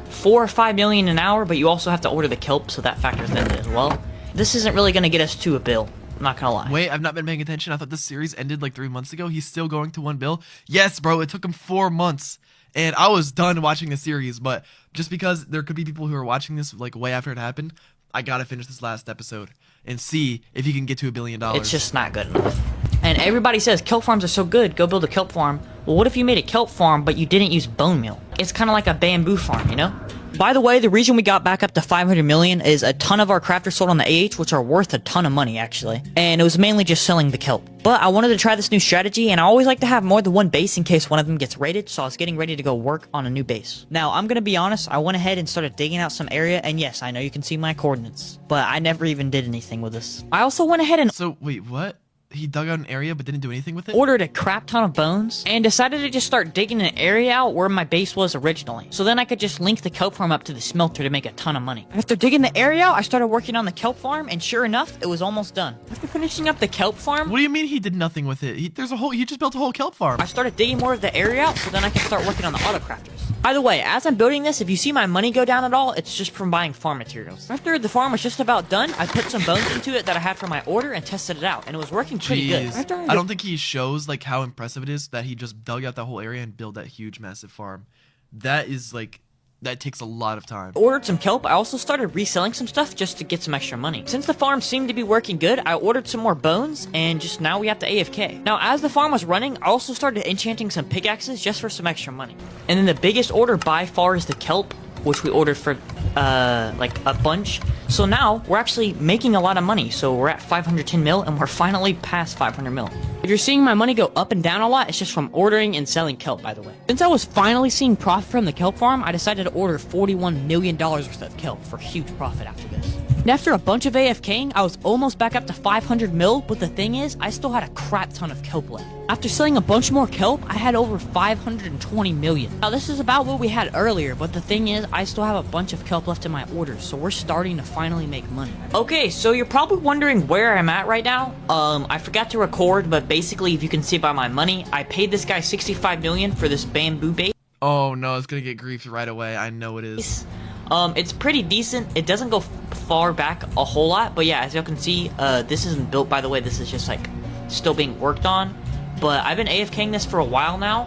4 or 5 million an hour, but you also have to order the kelp, so that factors in as well. This isn't really going to get us to a bill. I'm not gonna lie. Wait, I've not been paying attention. I thought this series ended like 3 months ago. He's still going to 1 bill. Yes, bro, it took him 4 months. And I was done watching the series, but just because there could be people who are watching this like way after it happened, I gotta finish this last episode and see if he can get to $1 billion. It's just not good enough. And everybody says kelp farms are so good, go build a kelp farm. Well, what if you made a kelp farm but you didn't use bone meal? It's kind of like a bamboo farm, you know? By the way, the reason we got back up to 500 million is a ton of our crafters sold on the AH, which are worth a ton of money, actually. And it was mainly just selling the kelp. But I wanted to try this new strategy, and I always like to have more than one base in case one of them gets raided, so I was getting ready to go work on a new base. Now, I'm gonna be honest, I went ahead and started digging out some area, and yes, I know you can see my coordinates, but I never even did anything with this. I also went ahead and So, wait, what? He dug out an area but didn't do anything with it? ordered a crap ton of bones and decided to just start digging an area out where my base was originally. So then I could just link the kelp farm up to the smelter to make a ton of money. After digging the area out, I started working on the kelp farm, and sure enough, it was almost done. After finishing up the kelp farm, What do you mean he did nothing with it? He just built a whole kelp farm. I started digging more of the area out so then I can start working on the auto crafters. By the way, as I'm building this, if you see my money go down at all, it's just from buying farm materials. After the farm was just about done, I put some bones into it that I had for my order and tested it out, and it was working pretty good. Jeez. I don't think he shows like how impressive it is that he just dug out that whole area and built that huge massive farm. That is like, that takes a lot of time. Ordered some kelp. I also started reselling some stuff just to get some extra money. Since the farm seemed to be working good, I ordered some more bones, and just now we have to AFK. Now, as the farm was running, I also started enchanting some pickaxes just for some extra money. And then the biggest order by far is the kelp, which we ordered for like a bunch. So now we're actually making a lot of money. So we're at 510 mil, and we're finally past 500 mil. If you're seeing my money go up and down a lot, it's just from ordering and selling kelp, by the way. Since I was finally seeing profit from the kelp farm, I decided to order $41 million worth of kelp for huge profit after this. And after a bunch of AFKing, I was almost back up to 500 mil, but the thing is, I still had a crap ton of kelp left. After selling a bunch more kelp, I had over 520 million. Now this is about what we had earlier, but the thing is, I still have a bunch of kelp left in my orders, so we're starting to finally make money. Okay, so you're probably wondering where I'm at right now. I forgot to record, but basically, if you can see by my money, I paid this guy 65 million for this bamboo base. Oh no, it's gonna get griefed right away. I know it is. It's pretty decent. It doesn't go far back a whole lot, but yeah, as you can see, this isn't built, by the way. This is just like still being worked on. But I've been AFKing this for a while now,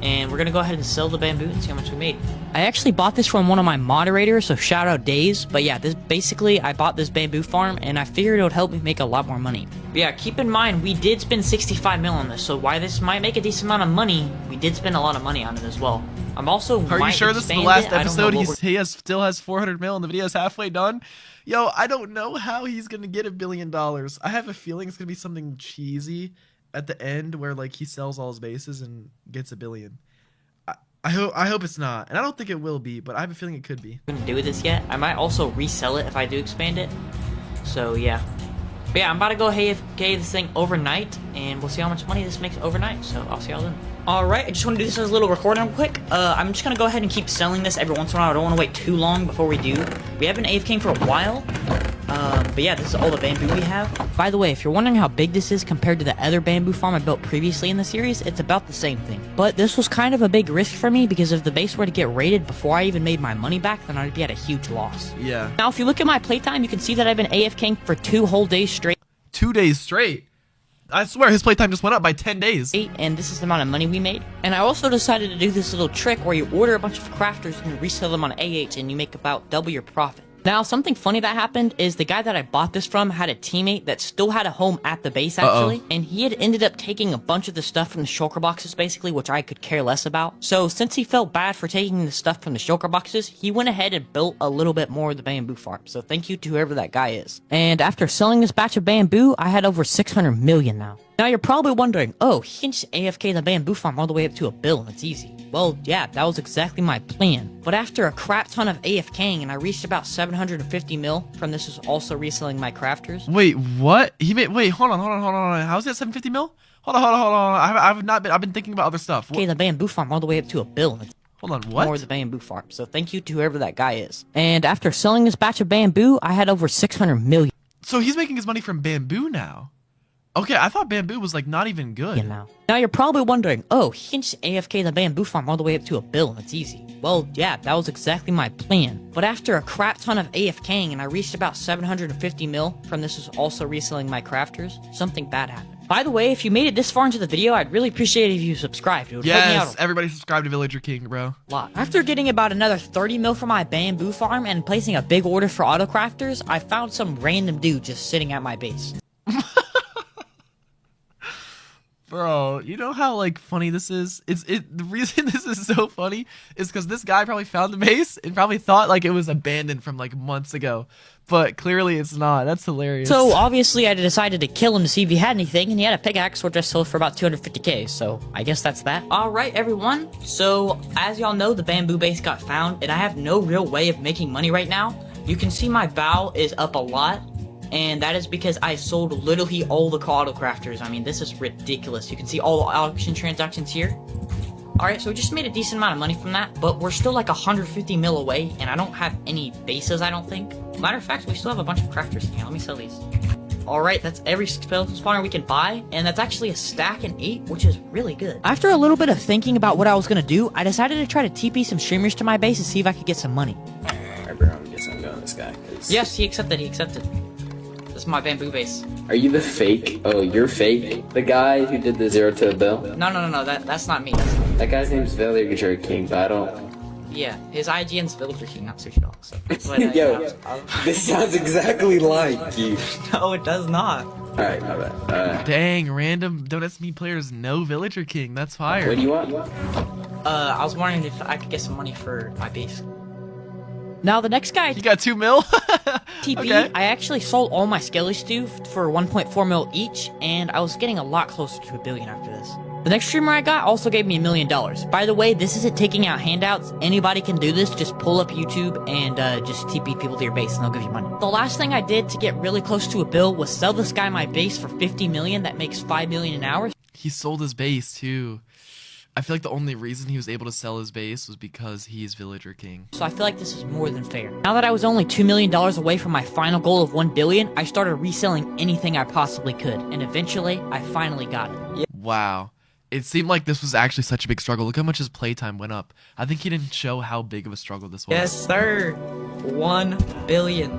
and we're gonna go ahead and sell the bamboo and see how much we made. I actually bought this from one of my moderators, so shout out Days. But yeah, this basically I bought this bamboo farm and I figured it would help me make a lot more money. But yeah, keep in mind we did spend 65 mil on this, so while this might make a decent amount of money, we did spend a lot of money on it as well. I'm also Are you sure this is the last episode? Still has 400 mil and the video is halfway done. Yo, I don't know how he's gonna get $1 billion. I have a feeling it's gonna be something cheesy at the end where like he sells all his bases and gets $1 billion. I hope it's not, and I don't think it will be, but I have a feeling it could be. I'm gonna do this yet. I might also resell it if I do expand it. So yeah. But yeah, I'm about to go AFK this thing overnight, and we'll see how much money this makes overnight. So I'll see y'all then. Alright, I just want to do this as a little recording real quick. I'm just gonna go ahead and keep selling this every once in a while. I don't want to wait too long before we do. We have been AFKing for a while. But yeah, this is all the bamboo we have. By the way, if you're wondering how big this is compared to the other bamboo farm I built previously in the series, it's about the same thing. But this was kind of a big risk for me because if the base were to get raided before I even made my money back, then I'd be at a huge loss. Yeah. Now, if you look at my playtime, you can see that I've been AFKing for 2 whole days straight. 2 days straight? I swear his playtime just went up by 10 days. And this is the amount of money we made. And I also decided to do this little trick where you order a bunch of crafters and resell them on AH and you make about double your profit. Now, something funny that happened is the guy that I bought this from had a teammate that still had a home at the base, actually. And he had ended up taking a bunch of the stuff from the shulker boxes, basically, which I could care less about. So, since he felt bad for taking the stuff from the shulker boxes, he went ahead and built a little bit more of the bamboo farm. So, thank you to whoever that guy is. And after selling this batch of bamboo, I had over 600 million now. Now, you're probably wondering, oh, he can just AFK the bamboo farm all the way up to $1 billion. It's easy. Well, yeah, that was exactly my plan. But after a crap ton of AFKing and I reached about 750 mil from this is also reselling my crafters. Wait, what? Wait, hold on. How's that 750 mil? Hold on. I've been thinking about other stuff. Okay, the bamboo farm all the way up to $1 billion. Hold on, what? More the bamboo farm. So thank you to whoever that guy is. And after selling this batch of bamboo, I had over 600 million. So he's making his money from bamboo now. Okay, I thought bamboo was like not even good. Now you're probably wondering, oh, he can just AFK the bamboo farm all the way up to $1 billion. It's easy. Well, yeah, that was exactly my plan. But after a crap ton of AFKing and I reached about 750 mil from this is also reselling my crafters, something bad happened. By the way, if you made it this far into the video, I'd really appreciate it if you subscribed. It would help me out everybody subscribe to Villager King, bro. A lot. After getting about another 30 mil for my bamboo farm and placing a big order for auto crafters, I found some random dude just sitting at my base. Bro, you know how like funny this is? The reason this is so funny is because this guy probably found the base and probably thought like it was abandoned from like months ago, but clearly it's not. That's hilarious. So obviously I decided to kill him to see if he had anything, and he had a pickaxe which I sold for about 250k. So I guess that's that. All right, everyone. So as y'all know, the bamboo base got found, and I have no real way of making money right now. You can see my bow is up a lot. And that is because I sold literally all the auto crafters. I mean, this is ridiculous. You can see all the auction transactions here. Alright, so we just made a decent amount of money from that, but we're still like 150 mil away, and I don't have any bases, I don't think. Matter of fact, we still have a bunch of crafters in here. Let me sell these. Alright, that's every skeleton spawner we can buy, and that's actually a stack and 8, which is really good. After a little bit of thinking about what I was gonna do, I decided to try to TP some streamers to my base and see if I could get some money. Alright, bro, I guess I'm going this guy. Yes, he accepted, This is my bamboo base. Are you the fake? Oh, you're fake? The guy who did the 0 to $1 billion? No, that's not me. That guy's name's Villager King, but I don't... Yeah, his IGN's Villager King, not Sushi Dog. So. But, Yo, this sounds exactly like you. No, it does not. Alright, my bad. Dang, random Don't Me players know Villager King. That's fire. What do you want? I was wondering if I could get some money for my base. Now the next guy... You got 2 mil? TP, okay. I actually sold all my skelly stew for 1.4 mil each, and I was getting a lot closer to $1 billion after this. The next streamer I got also gave me $1 million. By the way, this isn't taking out handouts. Anybody can do this. Just pull up YouTube and just TP people to your base and they'll give you money. The last thing I did to get really close to $1 billion was sell this guy my base for 50 million. That makes 5 million an hour. He sold his base too. I feel like the only reason he was able to sell his base was because he's Villager King. So I feel like this is more than fair. Now that I was only $2 million away from my final goal of 1 billion, I started reselling anything I possibly could. And eventually, I finally got it. Wow. It seemed like this was actually such a big struggle. Look how much his playtime went up. I think he didn't show how big of a struggle this was. Yes, sir. 1 billion.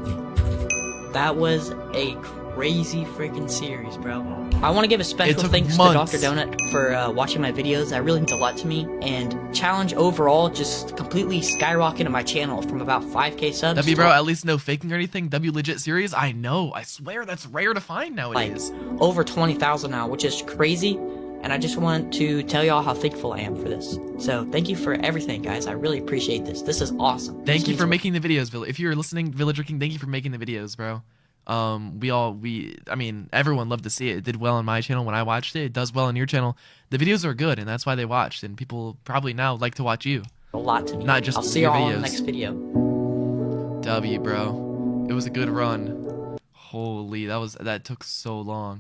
That was a crazy freaking series, bro. I want to give a special took thanks months. to Dr. Donut for watching my videos. That really means a lot to me. And Challenge overall just completely skyrocketed my channel from about 5K subs. W, to bro, at least no faking or anything. W legit series. I know. I swear that's rare to find nowadays. like over 20,000 now, which is crazy. And I just want to tell y'all how thankful I am for this. So thank you for everything, guys. I really appreciate this. This is awesome. Thank This you means for a lot. making the videos, If you're listening, Villager King, thank you for making the videos, bro. I mean, everyone loved to see it. It did well on my channel when I watched it. It does well on your channel. The videos are good, and that's why they watched. And people probably now like to watch you. A lot to me. Not just I'll see your y'all in the videos. next video. W, bro. It was a good run. Holy, that took so long.